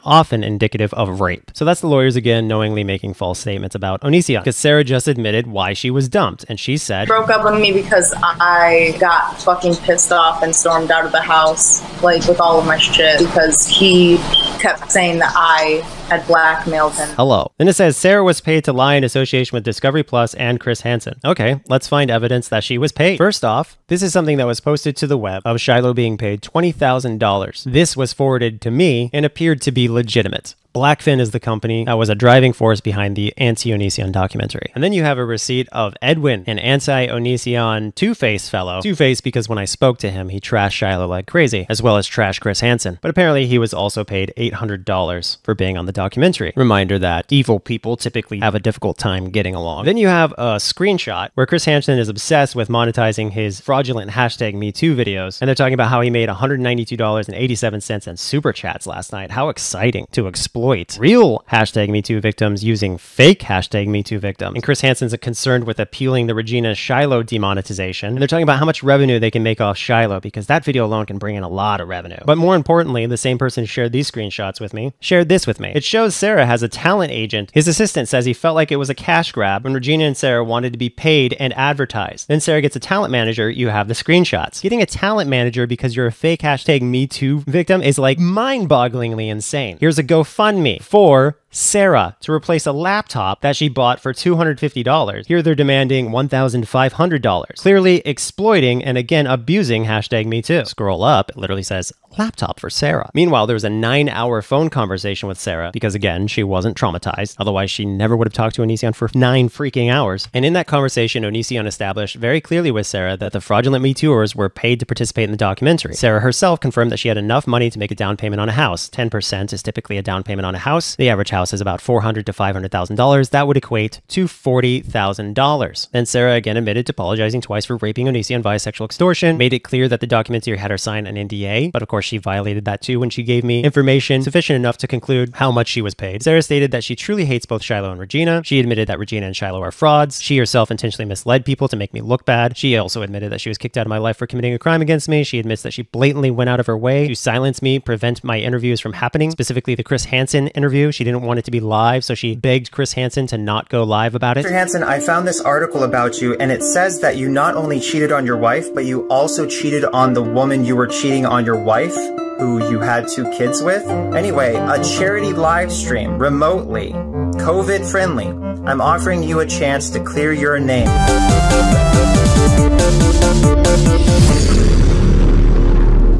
often indicative of rape. So that's the lawyers again knowingly making false statements about Onision, because Sarah just admitted why she was dumped, and she said, broke up with me because I got fucking pissed off and stormed out of the house, like with all of my shit, because he kept saying that I had blackmailed him. Hello. Then it says Sarah was paid to lie in association with Discovery Plus and Chris Hansen. Okay, let's find evidence that she was paid. First off, this is something that was posted to the web of Shiloh being paid $20,000. This was forwarded to me and appeared to be legitimate. Blackfin is the company that was a driving force behind the anti-Onision documentary. And then you have a receipt of Edwin, an anti-Onision Two-Face fellow. Two-Face because when I spoke to him, he trashed Shiloh like crazy, as well as trashed Chris Hansen. But apparently he was also paid $800 for being on the documentary. Reminder that evil people typically have a difficult time getting along. Then you have a screenshot where Chris Hansen is obsessed with monetizing his fraudulent #MeToo videos. And they're talking about how he made $192.87 in super chats last night. How exciting to exploit real #MeToo victims using fake #MeToo victims. And Chris Hansen's concerned with appealing the Regina Shiloh demonetization. And they're talking about how much revenue they can make off Shiloh because that video alone can bring in a lot of revenue. But more importantly, the same person who shared these screenshots with me shared this with me. It shows Sarah has a talent agent. His assistant says he felt like it was a cash grab when Regina and Sarah wanted to be paid and advertised. Then Sarah gets a talent manager. You have the screenshots. Getting a talent manager because you're a fake #MeToo victim is like mind-bogglingly insane. Here's a GoFundMe for Sarah to replace a laptop that she bought for $250. Here they're demanding $1,500. Clearly exploiting and again abusing #MeToo. Scroll up, it literally says laptop for Sarah. Meanwhile, there was a 9-hour phone conversation with Sarah because again, she wasn't traumatized. Otherwise, she never would have talked to Onision for 9 freaking hours. And in that conversation, Onision established very clearly with Sarah that the fraudulent MeTooers were paid to participate in the documentary. Sarah herself confirmed that she had enough money to make a down payment on a house. 10% is typically a down payment on a house. The average house is about $400,000 to $500,000. That would equate to $40,000. Then Sarah again admitted to apologizing twice for raping Onision via sexual extortion, made it clear that the documentary had her sign an NDA, but of course she violated that too when she gave me information sufficient enough to conclude how much she was paid. Sarah stated that she truly hates both Shiloh and Regina. She admitted that Regina and Shiloh are frauds. She herself intentionally misled people to make me look bad. She also admitted that she was kicked out of my life for committing a crime against me. She admits that she blatantly went out of her way to silence me, prevent my interviews from happening, specifically the Chris Hansen interview. She didn't want it to be live, so she begged Chris Hansen to not go live about it. Mr. Hansen, I found this article about you, and it says that you not only cheated on your wife, but you also cheated on the woman you were cheating on your wife, who you had 2 kids with. Anyway, a charity live stream, remotely, COVID friendly. I'm offering you a chance to clear your name.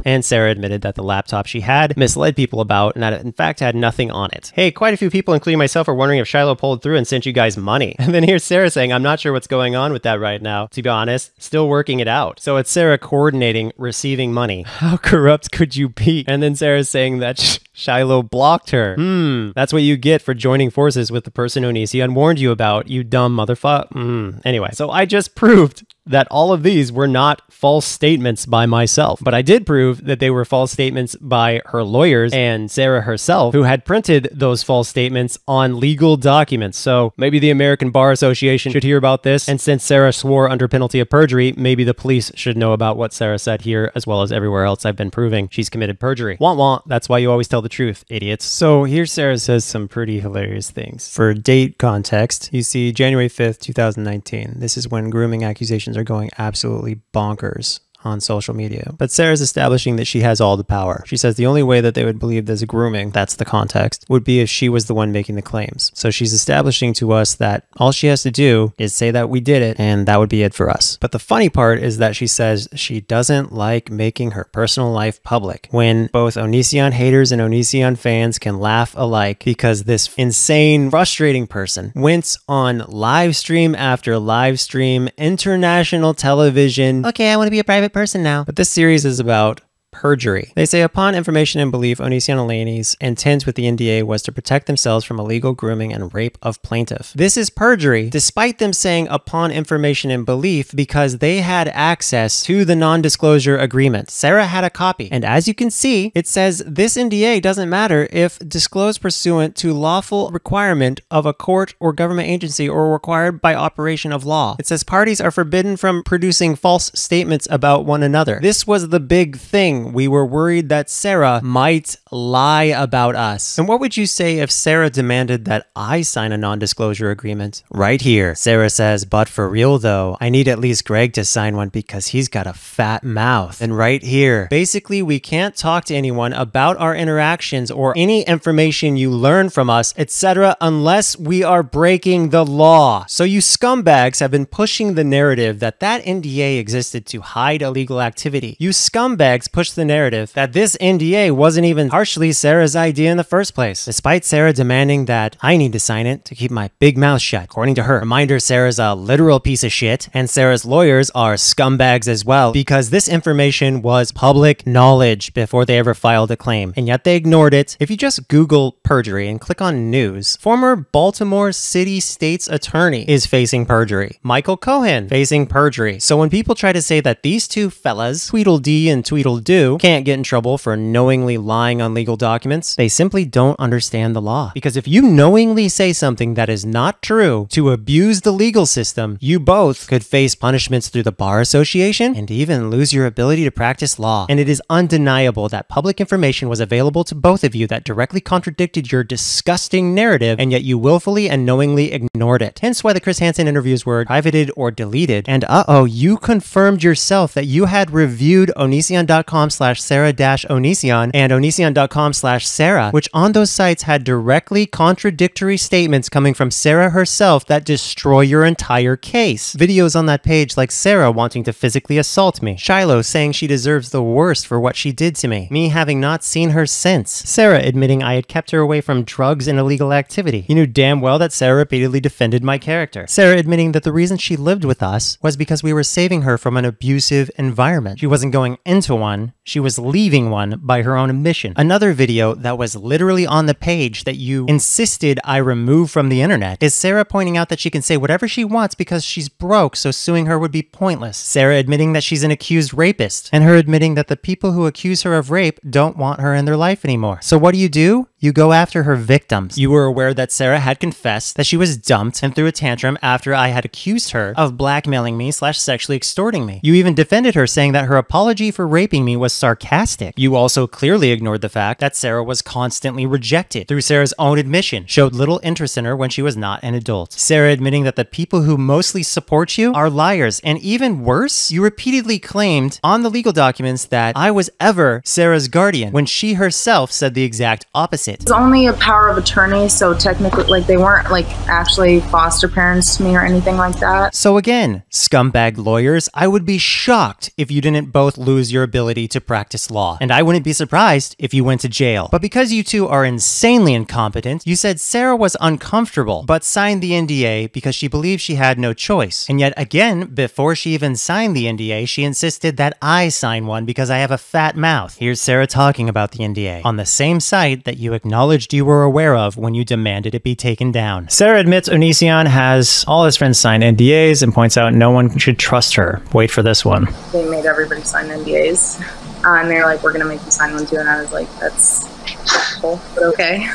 And Sarah admitted that the laptop she had misled people about and that it in fact had nothing on it. Hey, quite a few people, including myself, are wondering if Shiloh pulled through and sent you guys money. And then here's Sarah saying, I'm not sure what's going on with that right now. To be honest, still working it out. So it's Sarah coordinating receiving money. How corrupt could you be? And then Sarah's saying that Shiloh blocked her. That's what you get for joining forces with the person Onision warned you about, you dumb motherfucker. Anyway, so I just proved that all of these were not false statements by myself, but I did prove that they were false statements by her lawyers and Sarah herself, who had printed those false statements on legal documents. So maybe the American Bar Association should hear about this, and since Sarah swore under penalty of perjury, maybe the police should know about what Sarah said here, as well as everywhere else I've been proving she's committed perjury. Want want, that's why you always tell the truth, idiots. So here Sarah says some pretty hilarious things. For date context, you see January 5th, 2019. This is when grooming accusations are going absolutely bonkers on social media. But Sarah's establishing that she has all the power. She says the only way that they would believe there's a grooming, that's the context, would be if she was the one making the claims. So she's establishing to us that all she has to do is say that we did it, and that would be it for us. But the funny part is that she says she doesn't like making her personal life public, when both Onision haters and Onision fans can laugh alike, because this insane, frustrating person went on live stream after live stream, international television. Okay, I want to be a private person now. But this series is about perjury. They say upon information and belief, Onision Eleni's intent with the NDA was to protect themselves from illegal grooming and rape of plaintiff. This is perjury, despite them saying upon information and belief, because they had access to the non-disclosure agreement. Sarah had a copy, and as you can see, it says this NDA doesn't matter if disclosed pursuant to lawful requirement of a court or government agency or required by operation of law. It says parties are forbidden from producing false statements about one another. This was the big thing. We were worried that Sarah might lie about us. And what would you say if Sarah demanded that I sign a non-disclosure agreement? Right here. Sarah says, but for real though, I need at least Greg to sign one because he's got a fat mouth. And right here, basically we can't talk to anyone about our interactions or any information you learn from us, etc. unless we are breaking the law. So you scumbags have been pushing the narrative that that NDA existed to hide illegal activity. You scumbags pushed the narrative that this NDA wasn't even partially Sarah's idea in the first place, despite Sarah demanding that I need to sign it to keep my big mouth shut. According to her, reminder, Sarah's a literal piece of shit, and Sarah's lawyers are scumbags as well, because this information was public knowledge before they ever filed a claim, and yet they ignored it. If you just Google perjury and click on news, former Baltimore City State's attorney is facing perjury. Michael Cohen facing perjury. So when people try to say that these two fellas, Tweedledee and Tweedledoo, can't get in trouble for knowingly lying on legal documents, they simply don't understand the law. Because if you knowingly say something that is not true to abuse the legal system, you both could face punishments through the Bar Association and even lose your ability to practice law. And it is undeniable that public information was available to both of you that directly contradicted your disgusting narrative, and yet you willfully and knowingly ignored it. Hence why the Chris Hansen interviews were privated or deleted. And you confirmed yourself that you had reviewed onision.com/Sarah-Onision and onision.com/Sarah, which on those sites had directly contradictory statements coming from Sarah herself that destroy your entire case. Videos on that page like Sarah wanting to physically assault me, Shiloh saying she deserves the worst for what she did to me having not seen her since, Sarah admitting I had kept her away from drugs and illegal activity. You knew damn well that Sarah repeatedly defended my character. Sarah admitting that the reason she lived with us was because we were saving her from an abusive environment. She wasn't going into one, she was leaving one by her own admission. Another video that was literally on the page that you insisted I remove from the internet is Sarah pointing out that she can say whatever she wants because she's broke, so suing her would be pointless. Sarah admitting that she's an accused rapist, and her admitting that the people who accuse her of rape don't want her in their life anymore. So what do? You go after her victims. You were aware that Sarah had confessed that she was dumped and threw a tantrum after I had accused her of blackmailing me / sexually extorting me. You even defended her, saying that her apology for raping me was sarcastic. You also clearly ignored the fact that Sarah was constantly rejected. Through Sarah's own admission, showed little interest in her when she was not an adult. Sarah admitting that the people who mostly support you are liars, and even worse, you repeatedly claimed on the legal documents that I was ever Sarah's guardian, when she herself said the exact opposite. It's only a power of attorney, so technically, like, they weren't like actually foster parents to me or anything like that. So again, scumbag lawyers, I would be shocked if you didn't both lose your ability to practice law, and I wouldn't be surprised if you went to jail. But because you two are insanely incompetent, you said Sarah was uncomfortable, but signed the NDA because she believed she had no choice. And yet again, before she even signed the NDA, she insisted that I sign one because I have a fat mouth. Here's Sarah talking about the NDA on the same site that you acknowledged you were aware of when you demanded it be taken down. Sarah admits Onision has all his friends sign NDAs and points out no one should trust her. Wait for this one. They made everybody sign NDAs. And they're like, we're going to make you sign one too. And I was like, that's hurtful, but okay.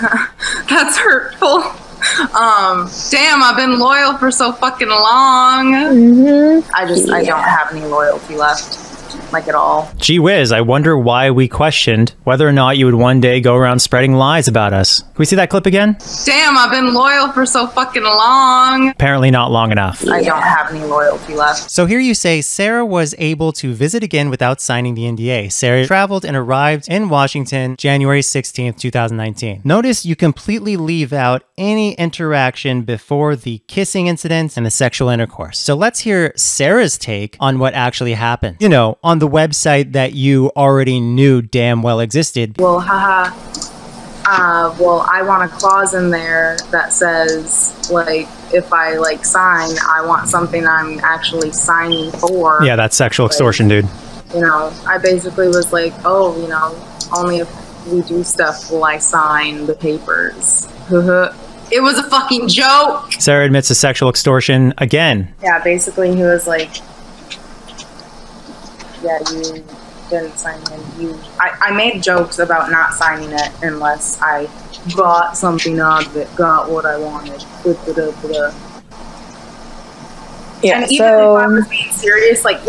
That's hurtful. Damn, I've been loyal for so fucking long. I don't have any loyalty left. Like at all. Gee whiz, I wonder why we questioned whether or not you would one day go around spreading lies about us. Can we see that clip again? Damn, I've been loyal for so fucking long. Apparently not long enough. I don't have any loyalty left. So here you say Sarah was able to visit again without signing the NDA. Sarah traveled and arrived in Washington January 16th, 2019. Notice you completely leave out any interaction before the kissing incident and the sexual intercourse. So let's hear Sarah's take on what actually happened. You know, on the website that you already knew damn well existed. Well, haha. Well, I want a clause in there that says, like, if I, like, sign, I want something I'm actually signing for. Yeah, that's sexual extortion, dude. You know, I basically was like, oh, you know, only if we do stuff will I sign the papers. It was a fucking joke. Sarah admits to sexual extortion again. Yeah, basically he was like, yeah, you didn't sign it. I made jokes about not signing it unless I got something out of it, got what I wanted. Yeah, and even if I was being serious, like,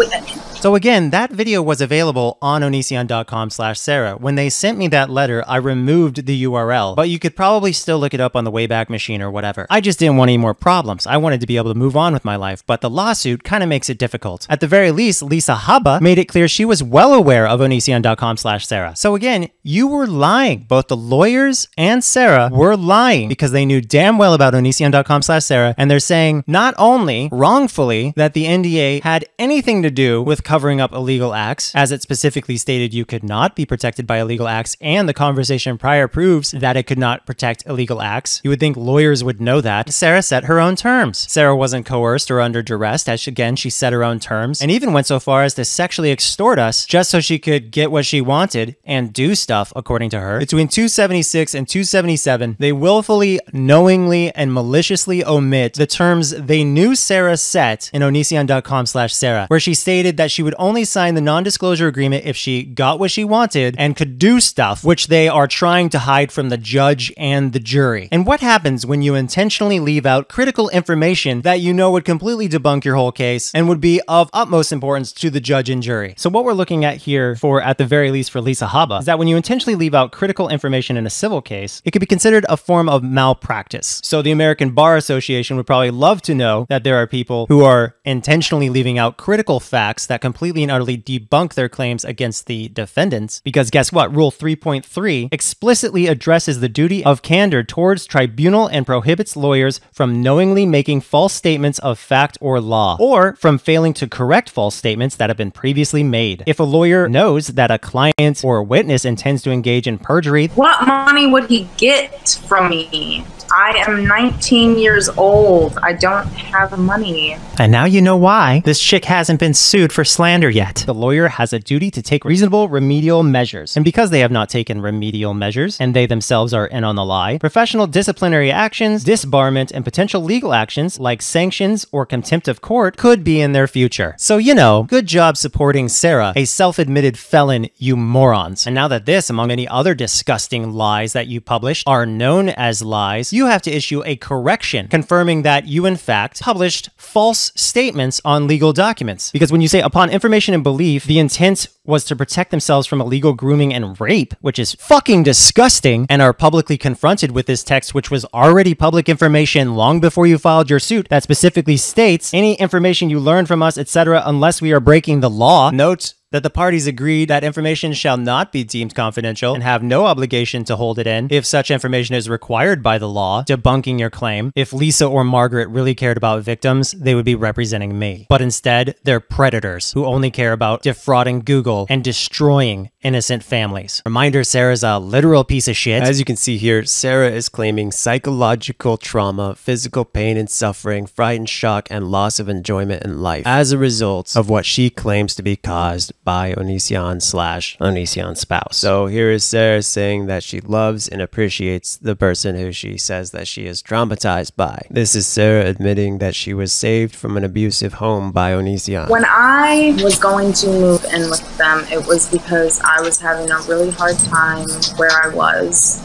So again, that video was available on onision.com/Sarah. When they sent me that letter, I removed the URL, but you could probably still look it up on the Wayback Machine or whatever. I just didn't want any more problems. I wanted to be able to move on with my life, but the lawsuit kind of makes it difficult. At the very least, Lisa Haba made it clear she was well aware of onision.com/Sarah. So again, you were lying. Both the lawyers and Sarah were lying because they knew damn well about onision.com/Sarah, and they're saying not only wrongfully that the NDA had anything to do with covering up illegal acts, as it specifically stated you could not be protected by illegal acts, and the conversation prior proves that it could not protect illegal acts. You would think lawyers would know that. Sarah set her own terms. Sarah wasn't coerced or under duress, as again, she set her own terms, and even went so far as to sexually extort us just so she could get what she wanted and do stuff, according to her. Between 276 and 277, they willfully, knowingly, and maliciously omit the terms they knew Sarah set in onision.com/Sarah, where she stated that she would only sign the non-disclosure agreement if she got what she wanted and could do stuff, which they are trying to hide from the judge and the jury. And what happens when you intentionally leave out critical information that you know would completely debunk your whole case and would be of utmost importance to the judge and jury? So what we're looking at here for, at the very least for Lisa Haba, is that when you intentionally leave out critical information in a civil case, it could be considered a form of malpractice. So the American Bar Association would probably love to know that there are people who are intentionally leaving out critical facts that completely and utterly debunk their claims against the defendants, because guess what? Rule 3.3 explicitly addresses the duty of candor towards tribunal and prohibits lawyers from knowingly making false statements of fact or law, or from failing to correct false statements that have been previously made. If a lawyer knows that a client or a witness intends to engage in perjury, what money would he get from me? I am 19 years old. I don't have money. And now you know why this chick hasn't been sued for slander yet. The lawyer has a duty to take reasonable remedial measures. And because they have not taken remedial measures, and they themselves are in on the lie, professional disciplinary actions, disbarment, and potential legal actions like sanctions or contempt of court could be in their future. So, you know, good job supporting Sarah, a self-admitted felon, you morons. And now that this, among many other disgusting lies that you published, are known as lies, you have to issue a correction confirming that you in fact published false statements on legal documents. Because when you say upon information and belief, the intent was to protect themselves from illegal grooming and rape, which is fucking disgusting, and are publicly confronted with this text, which was already public information long before you filed your suit, that specifically states any information you learn from us, etc., unless we are breaking the law. Note that the parties agreed that information shall not be deemed confidential and have no obligation to hold it in if such information is required by the law, debunking your claim. If Lisa or Margaret really cared about victims, they would be representing me. But instead, they're predators who only care about defrauding Google and destroying innocent families. Reminder, Sarah's a literal piece of shit. As you can see here, Sarah is claiming psychological trauma, physical pain and suffering, fright and shock, and loss of enjoyment in life as a result of what she claims to be caused by Onision/Onision's spouse. So here is Sarah saying that she loves and appreciates the person who she says that she is traumatized by. This is Sarah admitting that she was saved from an abusive home by Onision. When I was going to move in with them, it was because I was having a really hard time where I was.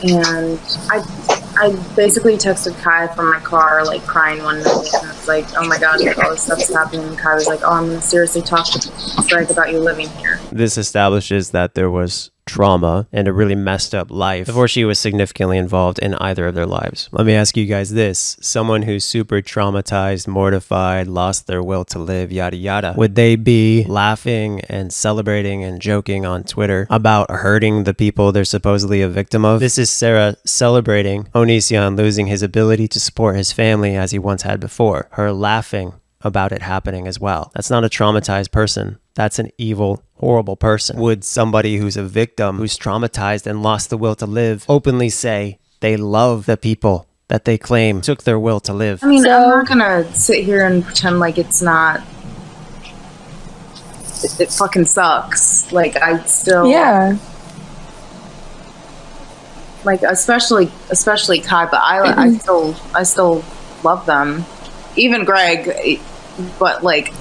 And I basically texted Kai from my car, like crying one night, and it's like, oh my god, all this stuff's happening. And Kai was like, oh, I'm gonna seriously talk to Greg about you living here. This establishes that there was trauma and a really messed up life before she was significantly involved in either of their lives. Let me ask you guys this. Someone who's super traumatized, mortified, lost their will to live, yada yada, would they be laughing and celebrating and joking on Twitter about hurting the people they're supposedly a victim of? This is Sarah celebrating Onision losing his ability to support his family as he once had before. Her laughing about it happening as well. That's not a traumatized person. That's an evil, horrible person. Would somebody who's a victim, who's traumatized and lost the will to live, openly say they love the people that they claim took their will to live? I mean, I'm not gonna sit here and pretend like it's not. It fucking sucks. Like, I still. Yeah. Like, especially Kai, but I still love them. Even Greg, but like.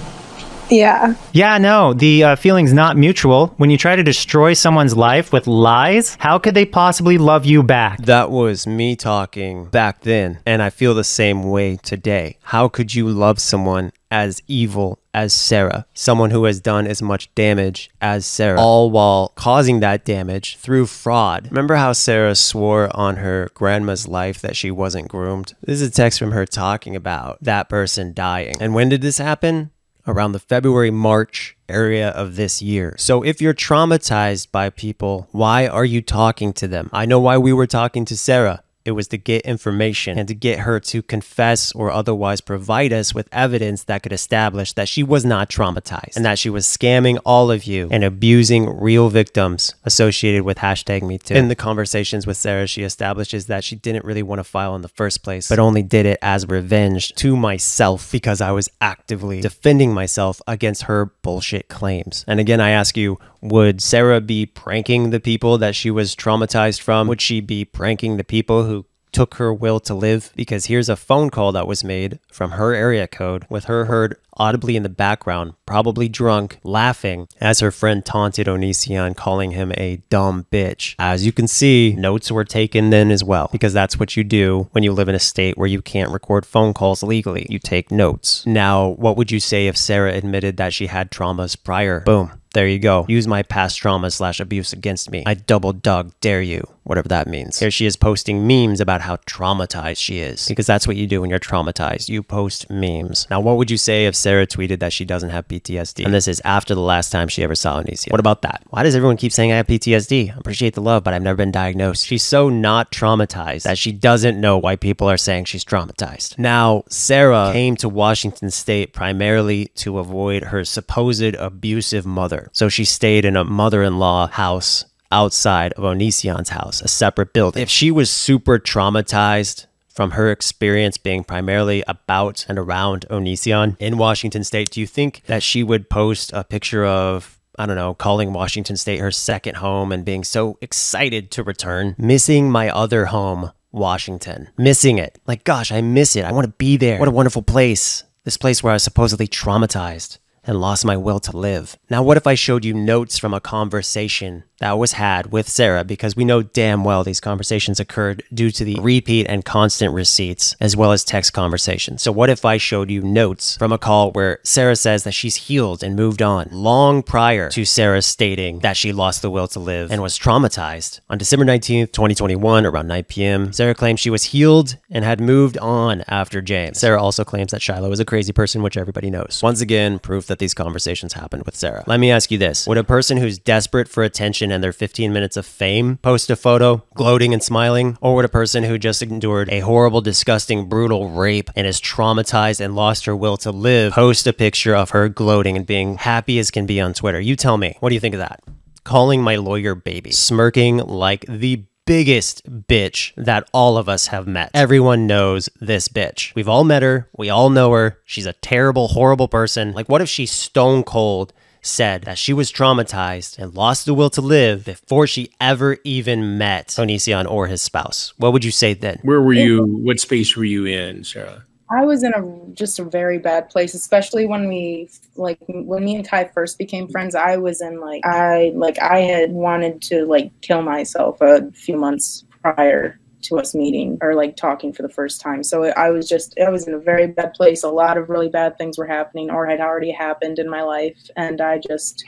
Yeah. Yeah, no, the feeling's not mutual. When you try to destroy someone's life with lies, how could they possibly love you back? That was me talking back then, and I feel the same way today. How could you love someone as evil as Sarah? Someone who has done as much damage as Sarah, all while causing that damage through fraud. Remember how Sarah swore on her grandma's life that she wasn't groomed? This is a text from her talking about that person dying. And when did this happen? Around the February-March area of this year. So if you're traumatized by people, why are you talking to them? I know why we were talking to Sarah. It was to get information and to get her to confess or otherwise provide us with evidence that could establish that she was not traumatized and that she was scamming all of you and abusing real victims associated with #MeToo. In the conversations with Sarah, she establishes that she didn't really want to file in the first place, but only did it as revenge to myself because I was actively defending myself against her bullshit claims. And again, I ask you, would Sarah be pranking the people that she was traumatized from? Would she be pranking the people who took her will to live? Because here's a phone call that was made from her area code with her heard audibly in the background, probably drunk, laughing as her friend taunted Onision, calling him a dumb bitch. As you can see, notes were taken then as well, because that's what you do when you live in a state where you can't record phone calls legally. You take notes. Now, what would you say if Sarah admitted that she had traumas prior? Boom. There you go. Use my past trauma/abuse against me. I double dog dare you. Whatever that means. Here she is posting memes about how traumatized she is. Because that's what you do when you're traumatized. You post memes. Now, what would you say if Sarah tweeted that she doesn't have PTSD? And this is after the last time she ever saw Onision. What about that? Why does everyone keep saying I have PTSD? I appreciate the love, but I've never been diagnosed. She's so not traumatized that she doesn't know why people are saying she's traumatized. Now, Sarah came to Washington State primarily to avoid her supposed abusive mother. So she stayed in a mother-in-law house outside of Onision's house, a separate building. If she was super traumatized from her experience being primarily about and around Onision in Washington State, do you think that she would post a picture of, I don't know, calling Washington State her second home and being so excited to return? Missing my other home, Washington. Missing it. Like, gosh, I miss it. I want to be there. What a wonderful place. This place where I was supposedly traumatized and lost my will to live. Now, what if I showed you notes from a conversation that was had with Sarah, because we know damn well these conversations occurred due to the repeat and constant receipts, as well as text conversations. So what if I showed you notes from a call where Sarah says that she's healed and moved on, long prior to Sarah stating that she lost the will to live and was traumatized? On December 19th, 2021, around 9 p.m., Sarah claimed she was healed and had moved on after James. Sarah also claims that Shiloh is a crazy person, which everybody knows. Once again, proof that these conversations happened with Sarah. Let me ask you this. Would a person who's desperate for attention and their 15 minutes of fame post a photo, gloating and smiling? Or would a person who just endured a horrible, disgusting, brutal rape and is traumatized and lost her will to live post a picture of her gloating and being happy as can be on Twitter? You tell me. What do you think of that? calling my lawyer baby, smirking like the biggest bitch that all of us have met. Everyone knows this bitch. We've all met her. We all know her. She's a terrible, horrible person. Like, what if she stone cold said that she was traumatized and lost the will to live before she ever even met Onision or his spouse? What would you say then? Where were you? What space were you in, Sarah? I was in just a very bad place, especially when me and Kai first became friends. I was in I had wanted to kill myself a few months prior to us meeting or talking for the first time. So I was in a very bad place. A lot of really bad things were happening or had already happened in my life, and I just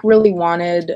really wanted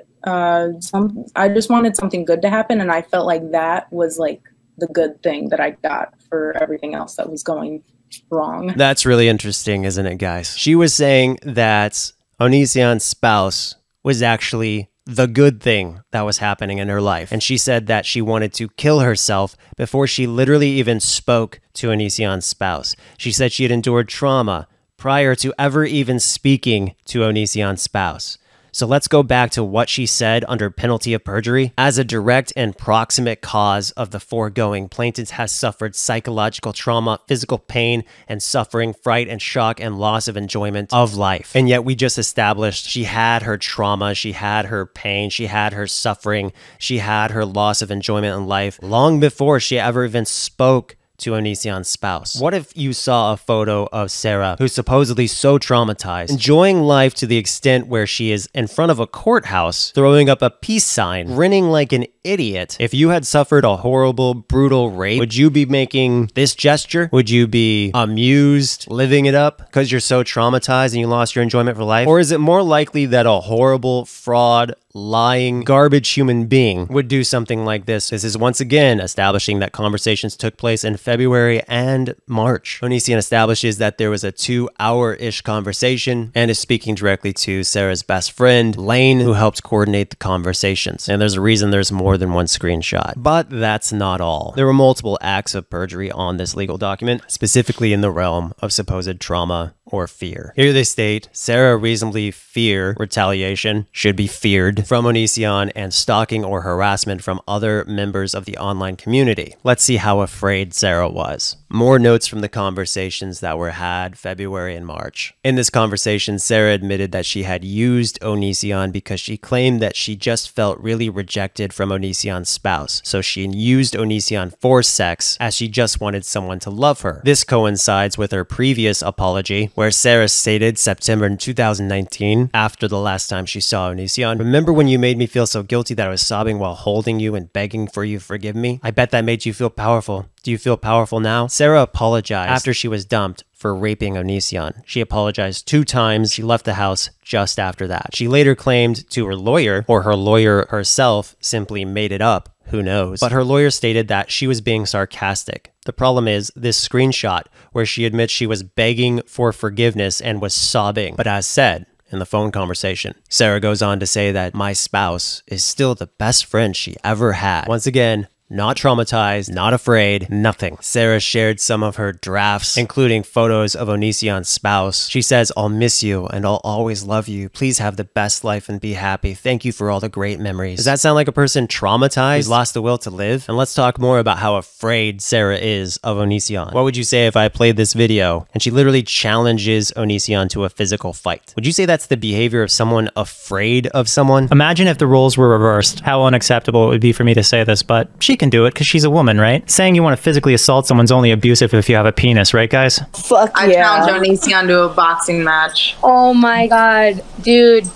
something good to happen, and I felt like that was the good thing that I got for everything else that was going wrong. That's really interesting, isn't it, guys? She was saying that Onision's spouse was actually the good thing that was happening in her life. And she said that she wanted to kill herself before she literally even spoke to Onision's spouse. She said she had endured trauma prior to ever even speaking to Onision's spouse. So let's go back to what she said under penalty of perjury. As a direct and proximate cause of the foregoing, plaintiff has suffered psychological trauma, physical pain and suffering, fright and shock, and loss of enjoyment of life. And yet we just established she had her trauma, she had her pain, she had her suffering, she had her loss of enjoyment in life long before she ever even spoke to Onision's spouse. What if you saw a photo of Sarah, who's supposedly so traumatized, enjoying life to the extent where she is in front of a courthouse, throwing up a peace sign, grinning like an idiot? If you had suffered a horrible, brutal rape, would you be making this gesture? Would you be amused, living it up because you're so traumatized and you lost your enjoyment for life? Or is it more likely that a horrible, fraud, lying, garbage human being would do something like this? This is once again establishing that conversations took place in February and March. Onision establishes that there was a 2-hour-ish conversation and is speaking directly to Sarah's best friend, Lane, who helped coordinate the conversations. And there's a reason there's more than one screenshot. But that's not all. There were multiple acts of perjury on this legal document, specifically in the realm of supposed trauma or fear. Here they state, Sarah reasonably fear retaliation, should be feared, from Onision and stalking or harassment from other members of the online community. Let's see how afraid Sarah was. More notes from the conversations that were had February and March. In this conversation, Sarah admitted that she had used Onision because she claimed that she just felt really rejected from Onision's spouse. So she used Onision for sex as she just wanted someone to love her. This coincides with her previous apology, where Sarah stated September 2019, after the last time she saw Onision, "Remember when you made me feel so guilty that I was sobbing while holding you and begging for you to forgive me? I bet that made you feel powerful. Do you feel powerful now?" Sarah apologized after she was dumped for raping Onision. She apologized 2 times. She left the house just after that. She later claimed to her lawyer, or her lawyer herself simply made it up, who knows, but her lawyer stated that she was being sarcastic. The problem is this screenshot where she admits she was begging for forgiveness and was sobbing. But as said in the phone conversation, Sarah goes on to say that my spouse is still the best friend she ever had. Once again, not traumatized, not afraid, nothing. Sarah shared some of her drafts, including photos of Onision's spouse. She says, "I'll miss you and I'll always love you. Please have the best life and be happy. Thank you for all the great memories." Does that sound like a person traumatized who's lost the will to live? And let's talk more about how afraid Sarah is of Onision. What would you say if I played this video and she literally challenges Onision to a physical fight? Would you say that's the behavior of someone afraid of someone? Imagine if the roles were reversed. How unacceptable it would be for me to say this, but she can do it because she's a woman, right? Saying you want to physically assault someone's only abusive if you have a penis, right, guys? Fuck I yeah. challenge Onision to a boxing match. Oh my god, dude.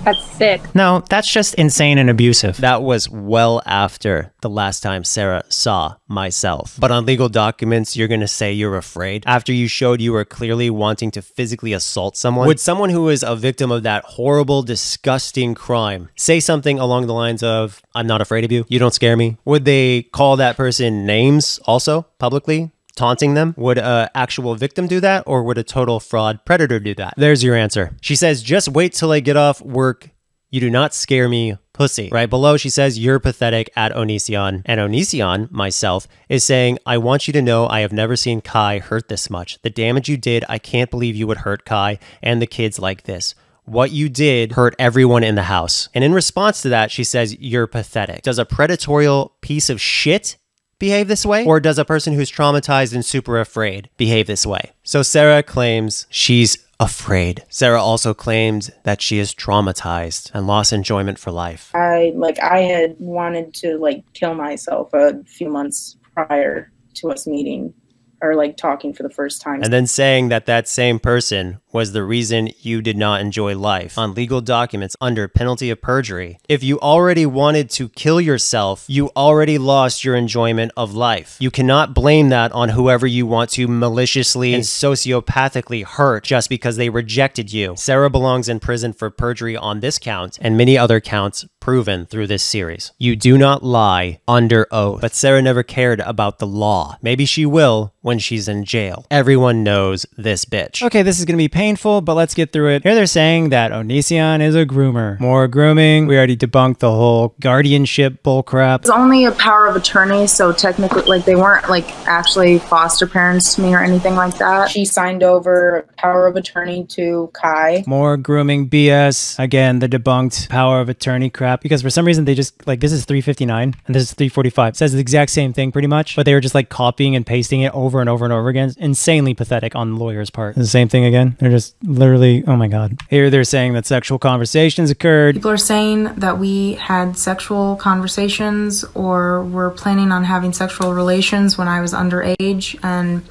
That's sick. No, that's just insane and abusive. That was well after the last time Sarah saw myself. But on legal documents, you're going to say you're afraid after you showed you were clearly wanting to physically assault someone? Would someone who is a victim of that horrible, disgusting crime say something along the lines of, "I'm not afraid of you. You don't scare me"? Would they call that person names also publicly? Taunting them? Would an actual victim do that, or would a total fraud predator do that? There's your answer. She says, "Just wait till I get off work. You do not scare me, pussy." Right below, she says, "You're pathetic" at Onision. And Onision, myself, is saying, "I want you to know I have never seen Kai hurt this much. The damage you did, I can't believe you would hurt Kai and the kids like this. what you did hurt everyone in the house. And in response to that, she says, you're pathetic. Does a predatorial piece of shit behave this way? Or does a person who's traumatized and super afraid behave this way? So Sarah claims she's afraid. Sarah also claimed that she is traumatized and lost enjoyment for life. I had wanted to kill myself a few months prior to us meeting or talking for the first time. And then saying that that same person was the reason you did not enjoy life on legal documents under penalty of perjury. If you already wanted to kill yourself, you already lost your enjoyment of life. You cannot blame that on whoever you want to maliciously and sociopathically hurt just because they rejected you. Sarah belongs in prison for perjury on this count and many other counts proven through this series. You do not lie under oath. But Sarah never cared about the law. Maybe she will when she's in jail. Everyone knows this bitch. Okay, this is gonna be painful, but let's get through it. Here they're saying that Onision is a groomer. More grooming. We already debunked the whole guardianship bullcrap. It's only a power of attorney, so technically, they weren't actually foster parents to me or anything like that. She signed over power of attorney to Kai. More grooming BS. Again, the debunked power of attorney crap, because for some reason they just, this is 359 and this is 345. It says the exact same thing pretty much, but they were just copying and pasting it over and over and over again. Insanely pathetic on the lawyer's part. The same thing again. They're just literally, oh my God. Here they're saying that sexual conversations occurred. People are saying that we had sexual conversations or were planning on having sexual relations when I was underage, and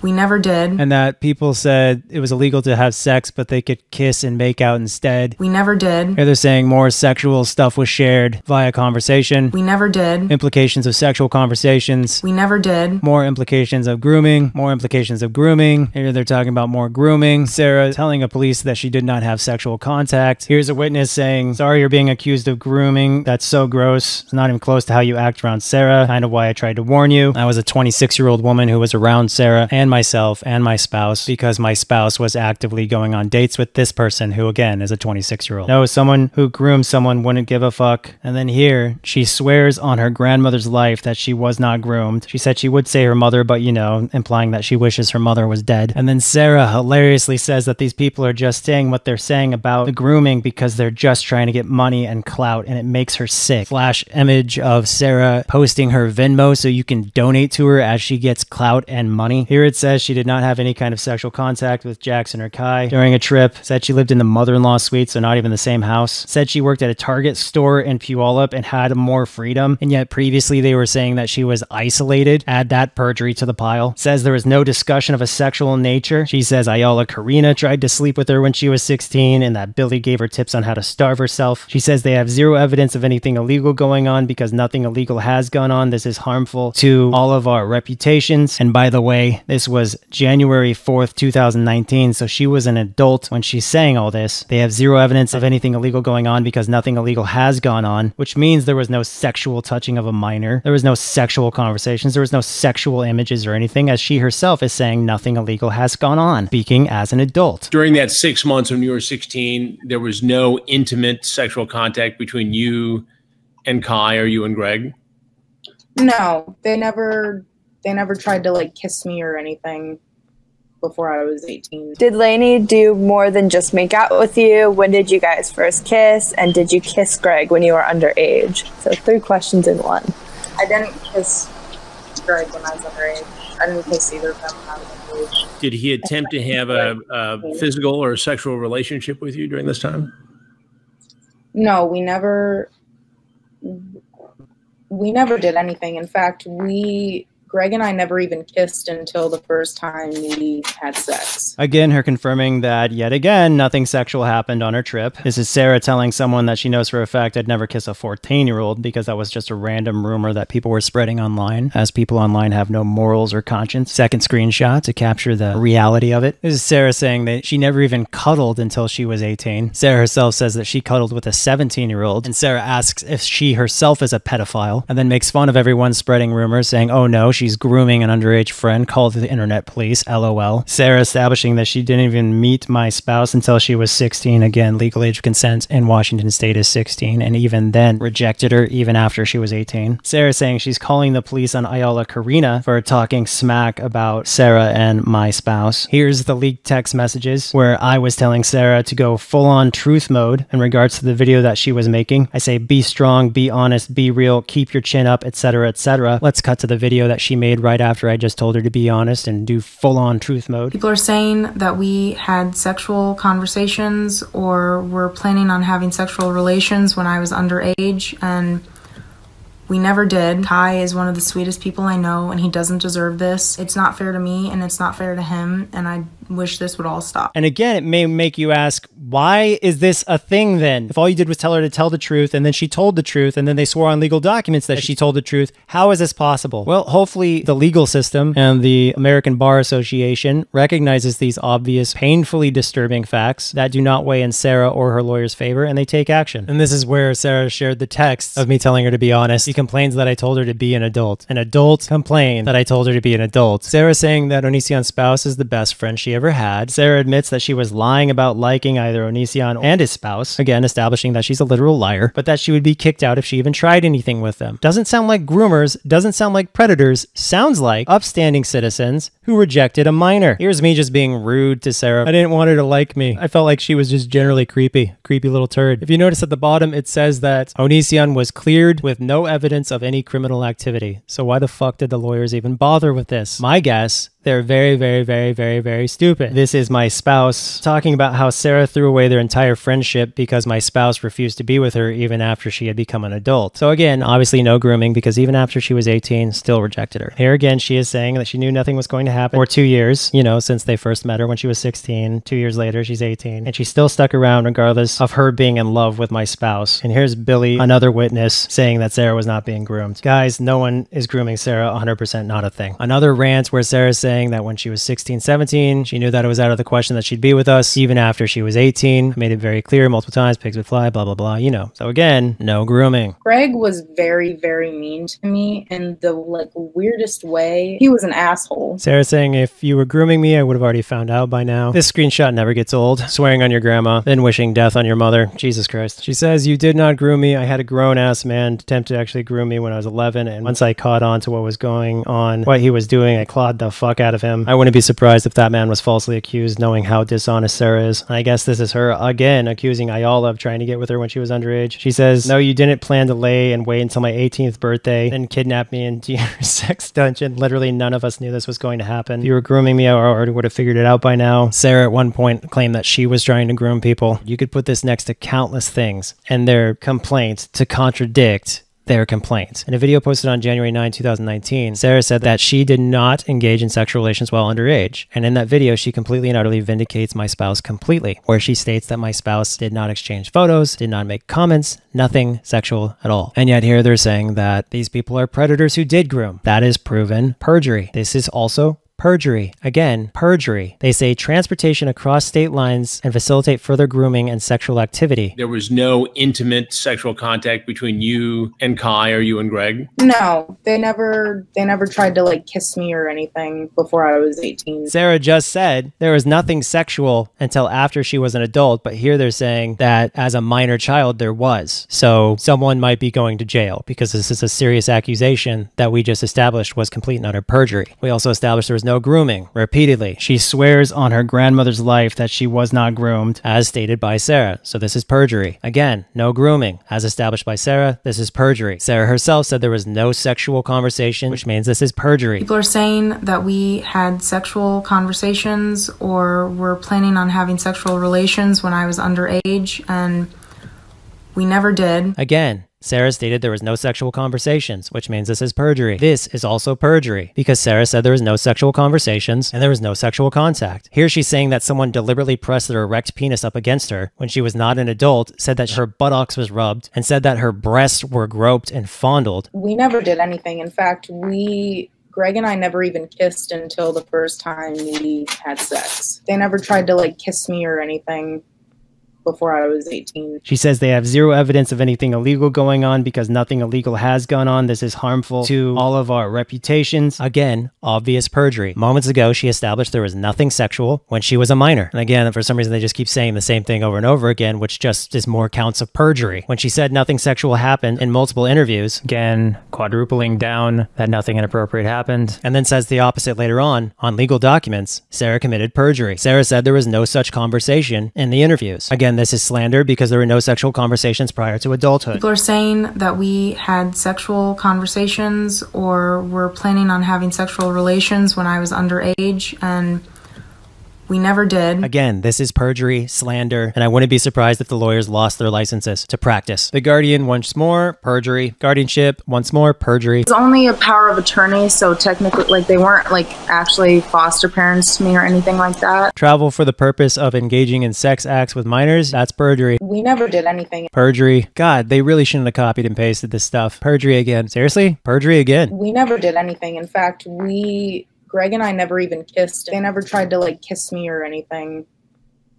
we never did. And that people said it was illegal to have sex, but they could kiss and make out instead. We never did. Here they're saying more sexual stuff was shared via conversation. We never did. Implications of sexual conversations. We never did. More implications of grooming. More implications of grooming. Here they're talking about more grooming. Sarah telling a police that she did not have sexual contact. Here's a witness saying, sorry, you're being accused of grooming. That's so gross. It's not even close to how you act around Sarah. Kind of why I tried to warn you. I was a 26-year-old woman who was around Sarah and myself and my spouse because my spouse was actively going on dates with this person who again is a 26-year-old. No, someone who groomed someone wouldn't give a fuck. And then here she swears on her grandmother's life that she was not groomed. She said she would say her mother, but implying that she wishes her mother was dead. And then Sarah hilariously says that these people are just saying what they're saying about the grooming because they're just trying to get money and clout, and it makes her sick. Flash image of Sarah posting her Venmo so you can donate to her as she gets clout and money. Here it says she did not have any kind of sexual contact with Jackson or Kai during a trip. Said she lived in the mother-in-law suite, so not even the same house. Said she worked at a Target store in Puyallup and had more freedom, and yet previously they were saying that she was isolated. Add that perjury to the pile. Says there was no discussion of a sexual nature. She says Ayala Karina tried to sleep with her when she was 16 and that Billy gave her tips on how to starve herself. She says they have zero evidence of anything illegal going on because nothing illegal has gone on. This is harmful to all of our reputations. And by the way, this was January 4th, 2019, so she was an adult when she's saying all this. They have zero evidence of anything illegal going on because nothing illegal has gone on, which means there was no sexual touching of a minor. There was no sexual conversations. There was no sexual images or anything, as she herself is saying nothing illegal has gone on, speaking as an adult. During that 6 months when you were 16, there was no intimate sexual contact between you and Kai or you and Greg? No, they never tried to kiss me or anything before I was 18. Did Lainey do more than just make out with you? When did you guys first kiss? And did you kiss Greg when you were underage? So 3 questions in one. I didn't kiss Greg when I was underage. I didn't kiss either of them when I was underage. Did he attempt to have a physical or sexual relationship with you during this time? No, we never did anything. In fact, Greg and I never even kissed until the first time we had sex. Again, her confirming that, yet again, nothing sexual happened on her trip. This is Sarah telling someone that she knows for a fact I'd never kiss a 14-year-old because that was just a random rumor that people were spreading online, as people online have no morals or conscience. Second screenshot to capture the reality of it. This is Sarah saying that she never even cuddled until she was 18. Sarah herself says that she cuddled with a 17-year-old, and Sarah asks if she herself is a pedophile, and then makes fun of everyone spreading rumors saying, oh no, she's grooming an underage friend, called the internet police, LOL. Sarah establishing that she didn't even meet my spouse until she was 16. Again, legal age of consent in Washington state is 16, and even then rejected her even after she was 18. Sarah saying she's calling the police on Ayala Karina for talking smack about Sarah and my spouse. Here's the leaked text messages where I was telling Sarah to go full-on truth mode in regards to the video that she was making. I say, be strong, be honest, be real, keep your chin up, etc., etc. Let's cut to the video that she made right after I just told her to be honest and do full-on truth mode. People are saying that we had sexual conversations or were planning on having sexual relations when I was underage, and we never did. Kai is one of the sweetest people I know, and he doesn't deserve this. It's not fair to me, and it's not fair to him, and I wish this would all stop. And again, it may make you ask, why is this a thing then? If all you did was tell her to tell the truth, and then she told the truth, and then they swore on legal documents that she told the truth, how is this possible? Well, hopefully the legal system and the American Bar Association recognizes these obvious, painfully disturbing facts that do not weigh in Sarah or her lawyer's favor, and they take action. And this is where Sarah shared the text of me telling her to be honest. She complains that I told her to be an adult. An adult complained that I told her to be an adult. Sarah saying that Onision's spouse is the best friend she ever had. Sarah admits that she was lying about liking either Onision and his spouse, again establishing that she's a literal liar, but that she would be kicked out if she even tried anything with them. Doesn't sound like groomers, doesn't sound like predators, sounds like upstanding citizens who rejected a minor. Here's me just being rude to Sarah. I didn't want her to like me. I felt like she was just generally creepy little turd. If you notice at the bottom, it says that Onision was cleared with no evidence of any criminal activity. So why the fuck did the lawyers even bother with this? My guess, they're very, very, very, very, very stupid. This is my spouse talking about how Sarah threw away their entire friendship because my spouse refused to be with her even after she had become an adult. So again, obviously no grooming, because even after she was 18, still rejected her. Here again, she is saying that she knew nothing was going to happen for 2 years, you know, since they first met her when she was 16. 2 years later, she's 18. And she still stuck around regardless of her being in love with my spouse. And here's Billy, another witness, saying that Sarah was not being groomed. Guys, no one is grooming Sarah, 100% not a thing. Another rant where Sarah's saying that when she was 16, 17, she knew that it was out of the question that she'd be with us, even after she was 18. Made it very clear multiple times, pigs would fly, blah, blah, blah, you know. So again, no grooming. Greg was very, very mean to me in the weirdest way. He was an asshole. Sarah saying, if you were grooming me, I would have already found out by now. This screenshot never gets old. Swearing on your grandma, then wishing death on your mother. Jesus Christ. She says, you did not groom me. I had a grown-ass man attempt to actually groom me when I was 11, and once I caught on to what was going on, what he was doing, I clawed the fuck out of him. I wouldn't be surprised if that man was falsely accused, knowing how dishonest Sarah is. I guess this is her again accusing Ayala of trying to get with her when she was underage. She says, no, you didn't plan to lay and wait until my 18th birthday, then kidnap me into your sex dungeon. Literally none of us knew this was going to happen. If you were grooming me, I already would have figured it out by now. Sarah at one point claimed that she was trying to groom people. You could put this next to countless things and their complaints to contradict their complaints. In a video posted on January 9, 2019, Sarah said that she did not engage in sexual relations while underage. And in that video, she completely and utterly vindicates my spouse completely, where she states that my spouse did not exchange photos, did not make comments, nothing sexual at all. And yet here they're saying that these people are predators who did groom. That is proven perjury. This is also perjury. Again, perjury. They say transportation across state lines and facilitate further grooming and sexual activity. There was no intimate sexual contact between you and Kai or you and Greg? No, they never tried to kiss me or anything before I was 18. Sarah just said there was nothing sexual until after she was an adult, but here they're saying that as a minor child there was. So someone might be going to jail because this is a serious accusation that we just established was complete and utter perjury. We also established there was no grooming. Repeatedly, she swears on her grandmother's life that she was not groomed, as stated by Sarah. So this is perjury. Again, no grooming. As established by Sarah, this is perjury. Sarah herself said there was no sexual conversation, which means this is perjury. People are saying that we had sexual conversations or were planning on having sexual relations when I was underage, and we never did. Again, Sarah stated there was no sexual conversations, which means this is perjury. This is also perjury because Sarah said there was no sexual conversations and there was no sexual contact. Here she's saying that someone deliberately pressed their erect penis up against her when she was not an adult, said that her buttocks was rubbed, and said that her breasts were groped and fondled. We never did anything. In fact, Greg and I never even kissed until the first time we had sex. They never tried to kiss me or anything before I was 18. She says they have zero evidence of anything illegal going on because nothing illegal has gone on. This is harmful to all of our reputations. Again, obvious perjury. Moments ago, she established there was nothing sexual when she was a minor. And again, for some reason, they just keep saying the same thing over and over again, which just is more counts of perjury. When she said nothing sexual happened in multiple interviews, again, quadrupling down that nothing inappropriate happened, and then says the opposite later on legal documents, Sarah committed perjury. Sarah said there was no such conversation in the interviews. Again, this is slander because there were no sexual conversations prior to adulthood. People are saying that we had sexual conversations or were planning on having sexual relations when I was underage, and we never did. Again, this is perjury, slander, and I wouldn't be surprised if the lawyers lost their licenses to practice. The guardian, once more, perjury. Guardianship, once more, perjury. It's only a power of attorney, so technically, like, they weren't, like, actually foster parents to me or anything like that. Travel for the purpose of engaging in sex acts with minors, that's perjury. We never did anything. Perjury. God, they really shouldn't have copied and pasted this stuff. Perjury again. Seriously? Perjury again. We never did anything. In fact, Greg and I never even kissed. They never tried to, like, kiss me or anything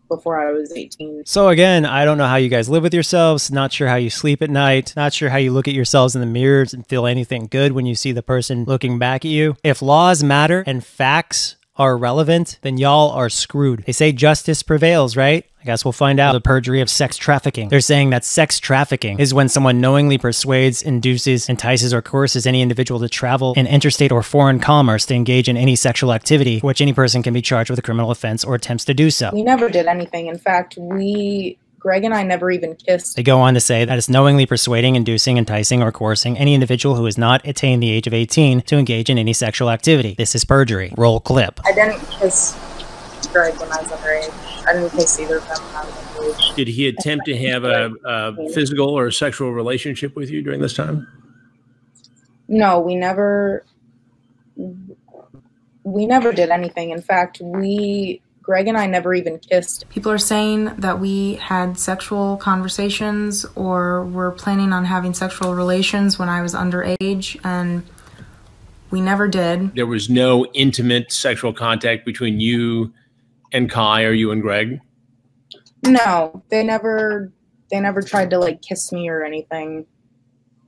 before I was 18. So again, I don't know how you guys live with yourselves, not sure how you sleep at night, not sure how you look at yourselves in the mirrors and feel anything good when you see the person looking back at you. If laws matter and facts are relevant, then y'all are screwed. They say justice prevails, right? I guess we'll find out. The perjury of sex trafficking. They're saying that sex trafficking is when someone knowingly persuades, induces, entices, or coerces any individual to travel in interstate or foreign commerce to engage in any sexual activity for which any person can be charged with a criminal offense or attempts to do so. We never did anything. In fact, Greg and I never even kissed. They go on to say that it's knowingly persuading, inducing, enticing, or coercing any individual who has not attained the age of 18 to engage in any sexual activity. This is perjury. Roll clip. I didn't kiss Greg when I was underage. I didn't kiss either of them when I was underage. Did he attempt to have a physical or sexual relationship with you during this time? No, we never did anything. In fact, Greg and I never even kissed. People are saying that we had sexual conversations or were planning on having sexual relations when I was underage, and we never did. There was no intimate sexual contact between you and Kai or you and Greg? No, they never tried to, like, kiss me or anything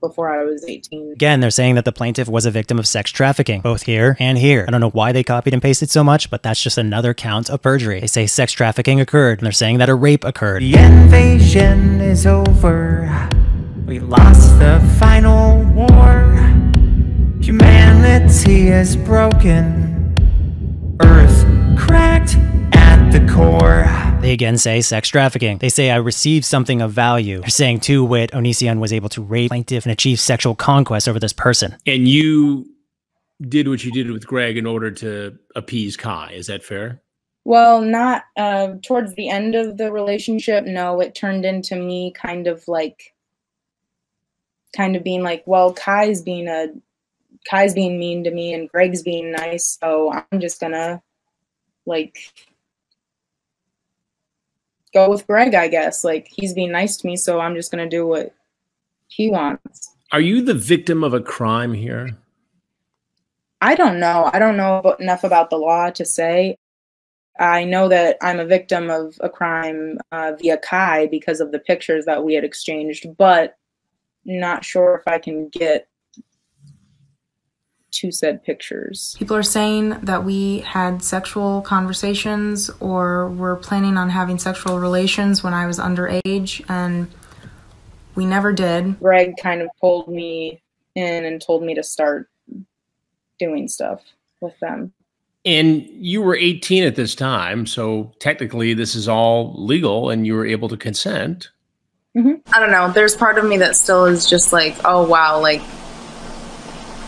before I was 18. Again, they're saying that the plaintiff was a victim of sex trafficking, both here and here. I don't know why they copied and pasted so much, but that's just another count of perjury. They say sex trafficking occurred, and they're saying that a rape occurred. The invasion is over. We lost the final war. Humanity is broken. Earth cracked at the core. They again say sex trafficking. They say I received something of value. They're saying to wit, Onision was able to rape plaintiff and achieve sexual conquest over this person. And you did what you did with Greg in order to appease Kai. Is that fair? Well, not towards the end of the relationship. No, it turned into me kind of being like, well, Kai's being mean to me and Greg's being nice, so I'm just gonna, like, go with Greg, I guess. Like, he's being nice to me, so I'm just gonna do what he wants. Are you the victim of a crime here? I don't know. I don't know enough about the law to say. I know that I'm a victim of a crime via Kai because of the pictures that we had exchanged, but not sure if I can get to said pictures. People are saying that we had sexual conversations or were planning on having sexual relations when I was underage, and we never did. Greg kind of pulled me in and told me to start doing stuff with them. And you were 18 at this time, so technically this is all legal and you were able to consent. I don't know. There's part of me that still is just like, oh, wow, like,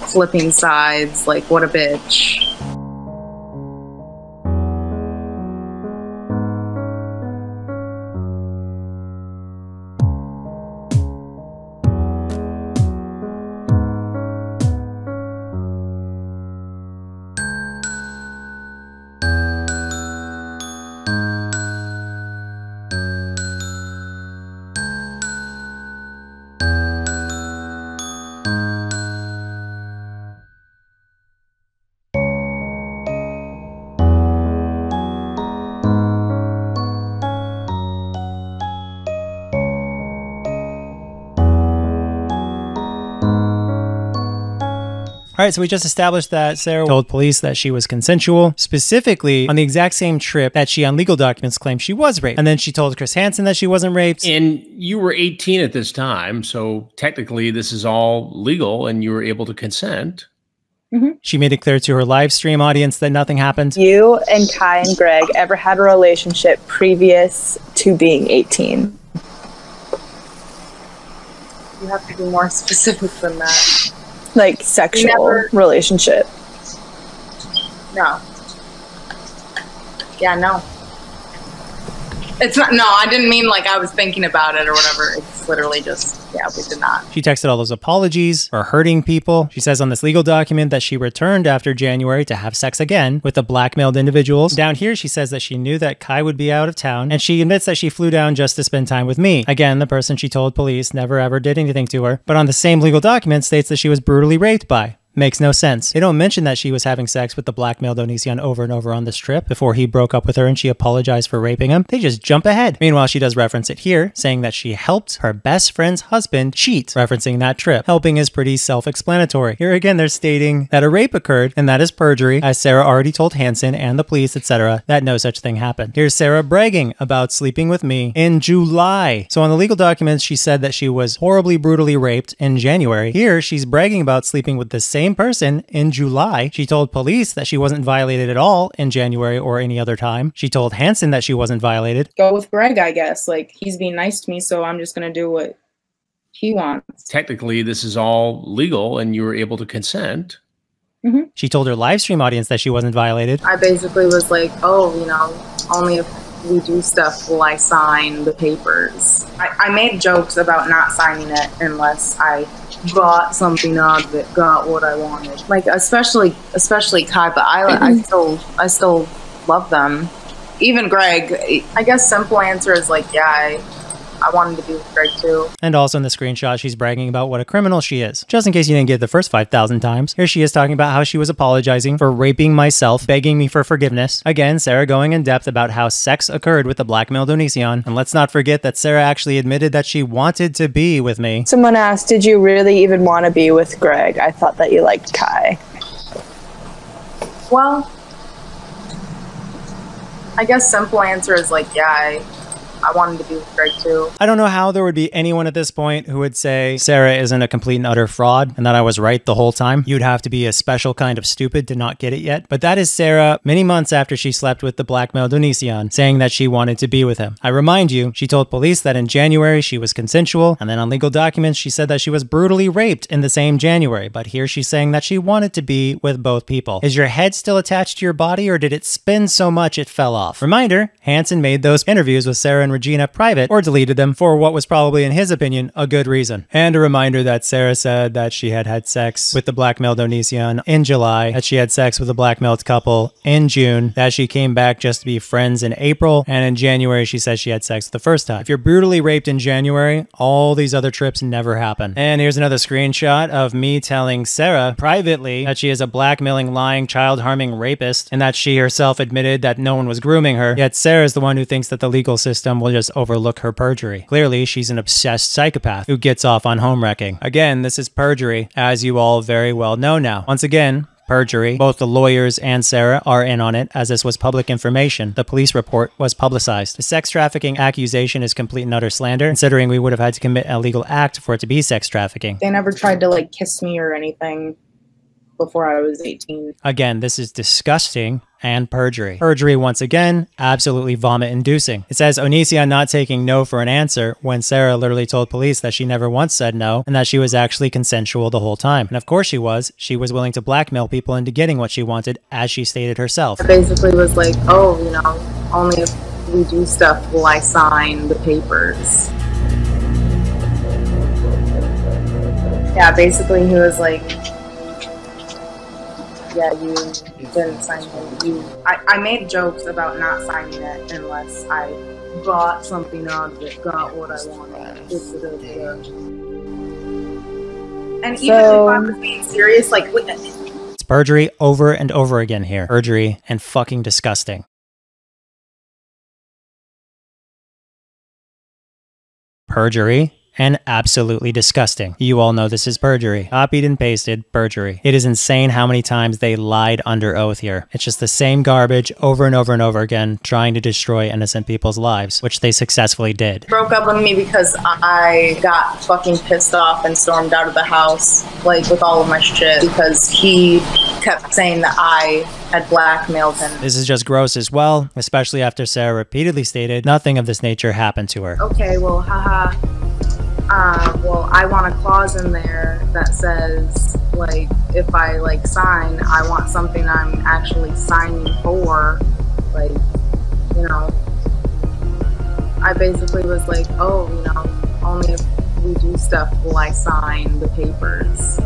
flipping sides, like, what a bitch. All right, so we just established that Sarah told police that she was consensual, specifically on the exact same trip that she on legal documents claimed she was raped. And then she told Chris Hansen that she wasn't raped. And you were 18 at this time, so technically this is all legal and you were able to consent. She made it clear to her live stream audience that nothing happened. You and Kai and Greg ever had a relationship previous to being 18? You have to be more specific than that. Like sexual relationship? No. Yeah, no. It's not, no, I didn't mean like I was thinking about it or whatever. It's literally just, yeah, we did not. She texted all those apologies for hurting people. She says on this legal document that she returned after January to have sex again with the blackmailed individuals. Down here, she says that she knew that Kai would be out of town, and she admits that she flew down just to spend time with me. Again, the person she told police never ever did anything to her, but on the same legal document states that she was brutally raped by. Makes no sense. They don't mention that she was having sex with the blackmailed Onision over and over on this trip before he broke up with her and she apologized for raping him. They just jump ahead. Meanwhile, she does reference it here, saying that she helped her best friend's husband cheat, referencing that trip. Helping is pretty self-explanatory. Here again, they're stating that a rape occurred, and that is perjury, as Sarah already told Hansen and the police, etc., that no such thing happened. Here's Sarah bragging about sleeping with me in July. So on the legal documents, she said that she was horribly, brutally raped in January. Here, she's bragging about sleeping with the same person in July. She told police that she wasn't violated at all in January or any other time. She told Hansen that she wasn't violated. Go with Greg, I guess. Like, he's being nice to me, so I'm just going to do what he wants. Technically, this is all legal and you were able to consent. She told her live stream audience that she wasn't violated. I basically was like, oh, you know, only if we do stuff will I sign the papers. I made jokes about not signing it unless I got something out of it, got what I wanted. Like, especially Kai, but I still love them. Even Greg. I guess simple answer is like, yeah, I wanted to be with Greg too. And also in the screenshot, she's bragging about what a criminal she is. Just in case you didn't get it the first 5,000 times, here she is talking about how she was apologizing for raping myself, begging me for forgiveness. Again, Sarah going in depth about how sex occurred with the blackmailed Onision. And let's not forget that Sarah actually admitted that she wanted to be with me. Someone asked, did you really even want to be with Greg? I thought that you liked Kai. Well, I guess simple answer is like, yeah, I wanted to be with Greg too. I don't know how there would be anyone at this point who would say Sarah isn't a complete and utter fraud and that I was right the whole time. You'd have to be a special kind of stupid to not get it yet. But that is Sarah many months after she slept with the blackmailed Onision, saying that she wanted to be with him. I remind you, she told police that in January she was consensual, and then on legal documents she said that she was brutally raped in the same January. But here she's saying that she wanted to be with both people. Is your head still attached to your body, or did it spin so much it fell off? Reminder, Hansen made those interviews with Sarah and Regina private, or deleted them for what was probably, in his opinion, a good reason. And a reminder that Sarah said that she had had sex with the blackmailed Onision in July, that she had sex with a blackmailed couple in June, that she came back just to be friends in April, and in January she said she had sex the first time. If you're brutally raped in January, all these other trips never happen. And here's another screenshot of me telling Sarah privately that she is a blackmailing, lying, child-harming rapist, and that she herself admitted that no one was grooming her, yet Sarah's the one who thinks that the legal system will just overlook her perjury. Clearly, she's an obsessed psychopath who gets off on home wrecking. Again, this is perjury, as you all very well know now. Once again, perjury. Both the lawyers and Sarah are in on it, as this was public information. The police report was publicized. The sex trafficking accusation is complete and utter slander, considering we would have had to commit a legal act for it to be sex trafficking. They never tried to like kiss me or anything before I was 18. Again, this is disgusting and perjury. Perjury, once again, absolutely vomit-inducing. It says Onision not taking no for an answer when Sarah literally told police that she never once said no and that she was actually consensual the whole time. And of course she was. She was willing to blackmail people into getting what she wanted, as she stated herself. I basically was like, oh, you know, only if we do stuff will I sign the papers. Yeah, basically he was like, yeah, you didn't sign it. I made jokes about not signing it unless I got something out of it, got what I wanted. And even if I was being serious, like, it's perjury over and over again here. Perjury and fucking disgusting. Perjury and absolutely disgusting. You all know this is perjury. Copied and pasted perjury. It is insane how many times they lied under oath here. It's just the same garbage over and over and over again, trying to destroy innocent people's lives, which they successfully did. Broke up with me because I got fucking pissed off and stormed out of the house, like with all of my shit, because he kept saying that I had blackmailed him. This is just gross as well, especially after Sarah repeatedly stated nothing of this nature happened to her. Okay, well, haha. Well, I want a clause in there that says, like, if I, like, sign, I want something I'm actually signing for. Like, you know, I basically was like, oh, you know, only if we do stuff will I sign the papers.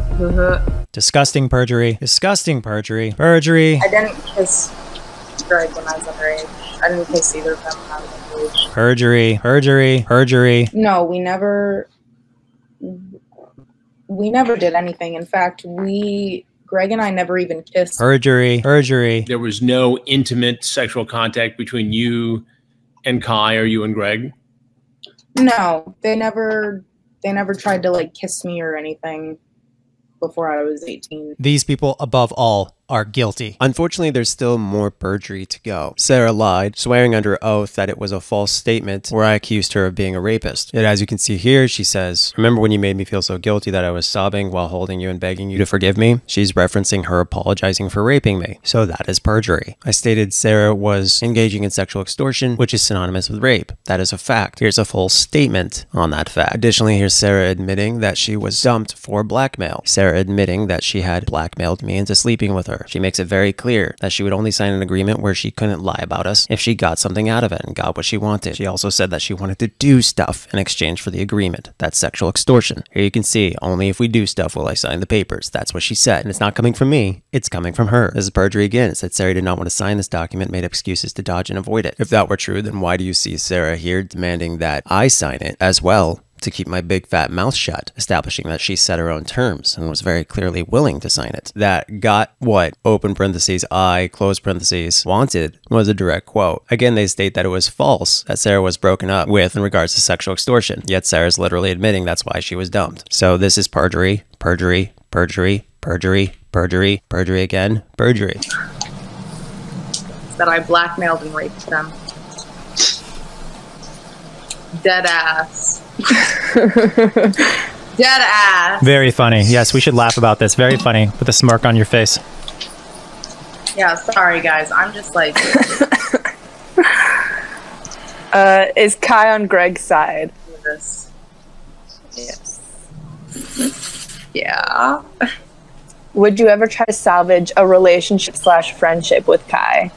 Disgusting perjury. Disgusting perjury. Perjury. I didn't kiss Greg when I was underage. I didn't kiss either of them when I was underage. Perjury. Perjury. Perjury. No, we never did anything. In fact, Greg and I never even kissed. Perjury. Perjury. There was no intimate sexual contact between you and Kai or you and Greg? No, they never tried to like kiss me or anything before I was 18. These people, above all, are guilty. Unfortunately, there's still more perjury to go. Sarah lied, swearing under oath that it was a false statement where I accused her of being a rapist. Yet as you can see here, she says, remember when you made me feel so guilty that I was sobbing while holding you and begging you to forgive me? She's referencing her apologizing for raping me. So that is perjury. I stated Sarah was engaging in sexual extortion, which is synonymous with rape. That is a fact. Here's a full statement on that fact. Additionally, here's Sarah admitting that she was dumped for blackmail. Sarah admitting that she had blackmailed me into sleeping with her. She makes it very clear that she would only sign an agreement where she couldn't lie about us if she got something out of it and got what she wanted. She also said that she wanted to do stuff in exchange for the agreement. That's sexual extortion. Here you can see, only if we do stuff will I sign the papers. That's what she said. And it's not coming from me, it's coming from her. This is perjury again. It said Sarah did not want to sign this document, made excuses to dodge and avoid it. If that were true, then why do you see Sarah here demanding that I sign it as well? To keep my big fat mouth shut, establishing that she set her own terms and was very clearly willing to sign it. That got what, open parentheses, I, close parentheses, wanted was a direct quote. Again, they state that it was false that Sarah was broken up with in regards to sexual extortion, yet Sarah's literally admitting that's why she was dumped. So this is perjury, perjury, perjury, perjury, perjury, perjury again, perjury. That I blackmailed and raped them. Dead ass. Dead ass. Very funny. Yes, we should laugh about this. Very funny. With a smirk on your face. Yeah, sorry guys. I'm just like... Is Kai on Greg's side? Yes. Yeah. Would you ever try to salvage a relationship / friendship with Kai?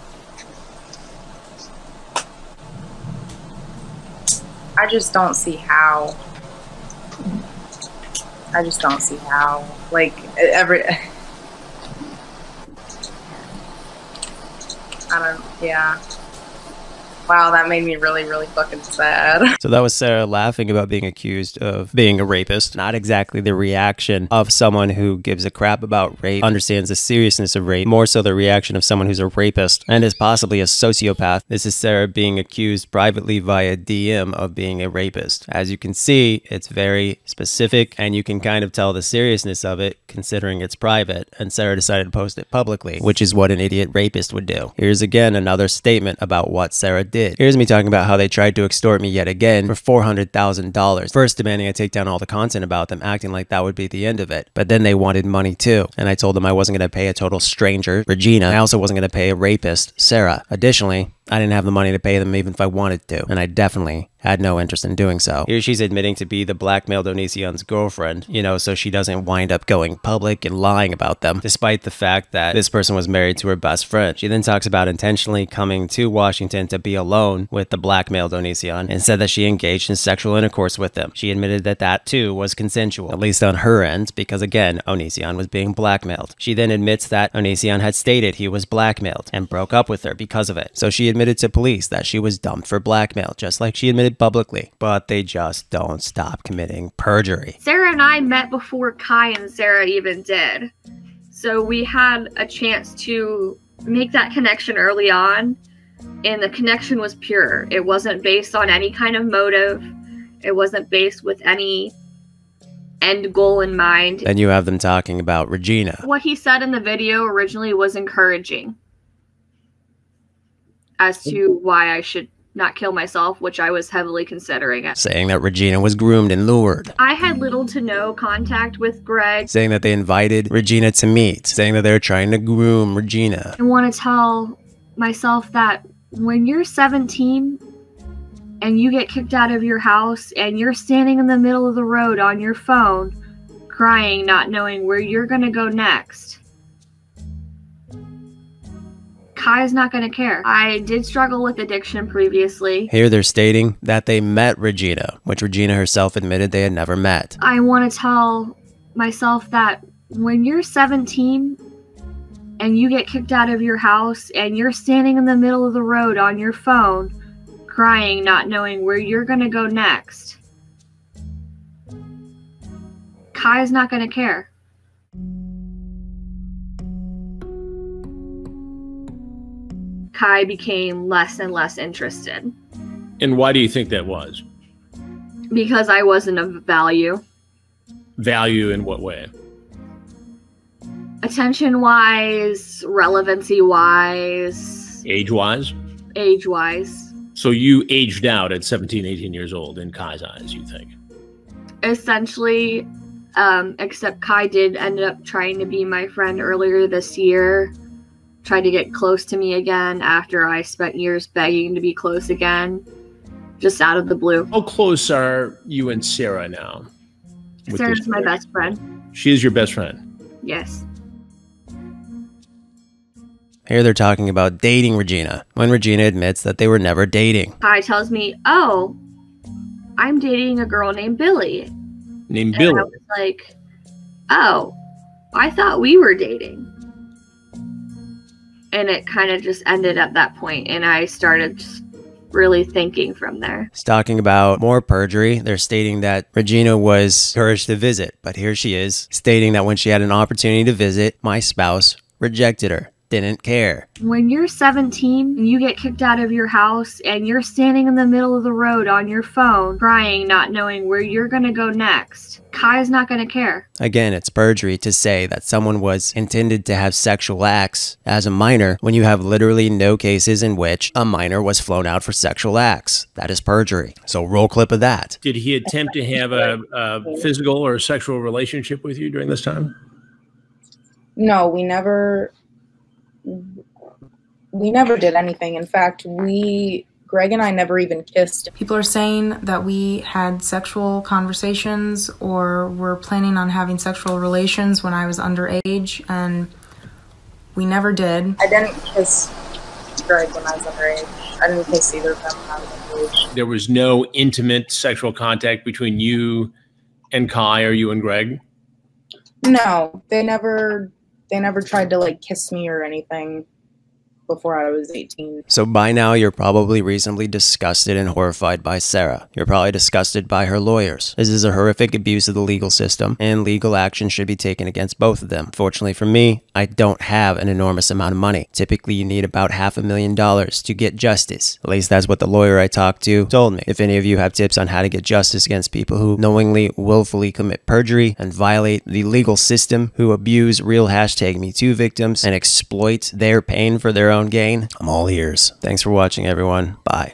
I just don't see how. I just don't see how. Like, yeah. Wow, that made me really, really fucking sad. So that was Sarah laughing about being accused of being a rapist. Not exactly the reaction of someone who gives a crap about rape, understands the seriousness of rape, more so the reaction of someone who's a rapist and is possibly a sociopath. This is Sarah being accused privately via DM of being a rapist. As you can see, it's very specific and you can kind of tell the seriousness of it considering it's private, and Sarah decided to post it publicly, which is what an idiot rapist would do. Here's again another statement about what Sarah did. Here's me talking about how they tried to extort me yet again for $400,000. First demanding I take down all the content about them, acting like that would be the end of it. But then they wanted money too. And I told them I wasn't going to pay a total stranger, Regina. I also wasn't going to pay a rapist, Sarah. Additionally, I didn't have the money to pay them even if I wanted to. And I definitely had no interest in doing so. Here she's admitting to be the blackmailed Onision's girlfriend, you know, so she doesn't wind up going public and lying about them, despite the fact that this person was married to her best friend. She then talks about intentionally coming to Washington to be alone with the blackmailed Onision and said that she engaged in sexual intercourse with him. She admitted that that too was consensual, at least on her end, because again, Onision was being blackmailed. She then admits that Onision had stated he was blackmailed and broke up with her because of it. So she admitted to police that she was dumped for blackmail, just like she admitted publicly, but they just don't stop committing perjury. Sarah and I met before Kai and Sarah even did. So we had a chance to make that connection early on, and the connection was pure. It wasn't based on any kind of motive. It wasn't based with any end goal in mind. Then you have them talking about Regina. What he said in the video originally was encouraging as to why I should not kill myself, which I was heavily considering it. Saying that Regina was groomed and lured. I had little to no contact with Greg. Saying that they invited Regina to meet. Saying that they're trying to groom Regina. I want to tell myself that when you're 17 and you get kicked out of your house and you're standing in the middle of the road on your phone, crying, not knowing where you're going to go next, Kai's not going to care. I did struggle with addiction previously. Here they're stating that they met Regina, which Regina herself admitted they had never met. I want to tell myself that when you're 17 and you get kicked out of your house and you're standing in the middle of the road on your phone, crying, not knowing where you're going to go next, Kai's not going to care. Kai became less and less interested. And why do you think that was? Because I wasn't of value. Value in what way? Attention-wise, relevancy-wise. Age-wise? Age-wise. So you aged out at 17, 18 years old in Kai's eyes, you think? Essentially, except Kai did end up trying to be my friend earlier this year. Tried to get close to me again after I spent years begging to be close again, just out of the blue. How close are you and Sarah now? Sarah's my best friend. She is your best friend? Yes. Here they're talking about dating Regina, when Regina admits that they were never dating. Kai tells me, oh, I'm dating a girl named Billy. Named Billy? And I was like, oh, I thought we were dating. And it kind of just ended at that point, and I started just really thinking from there. It's talking about more perjury. They're stating that Regina was encouraged to visit, but here she is, stating that when she had an opportunity to visit, my spouse rejected her. Didn't care. When you're 17 and you get kicked out of your house and you're standing in the middle of the road on your phone, crying, not knowing where you're going to go next, Kai's not going to care. Again, it's perjury to say that someone was intended to have sexual acts as a minor when you have literally no cases in which a minor was flown out for sexual acts. That is perjury. So roll clip of that. Did he attempt to have a physical or sexual relationship with you during this time? No, we never did anything. In fact, Greg and I never even kissed. People are saying that we had sexual conversations or were planning on having sexual relations when I was underage, and we never did. I didn't kiss Greg when I was underage. I didn't kiss either of them when I was underage. There was no intimate sexual contact between you and Kai or you and Greg? No, they never tried to like kiss me or anything before I was 18. So by now, you're probably reasonably disgusted and horrified by Sarah. You're probably disgusted by her lawyers. This is a horrific abuse of the legal system, and legal action should be taken against both of them. Fortunately for me, I don't have an enormous amount of money. Typically, you need about $500,000 to get justice. At least that's what the lawyer I talked to told me. If any of you have tips on how to get justice against people who knowingly, willfully commit perjury and violate the legal system, who abuse real #MeToo victims and exploit their pain for their own gain, I'm all ears. Thanks for watching, everyone. Bye.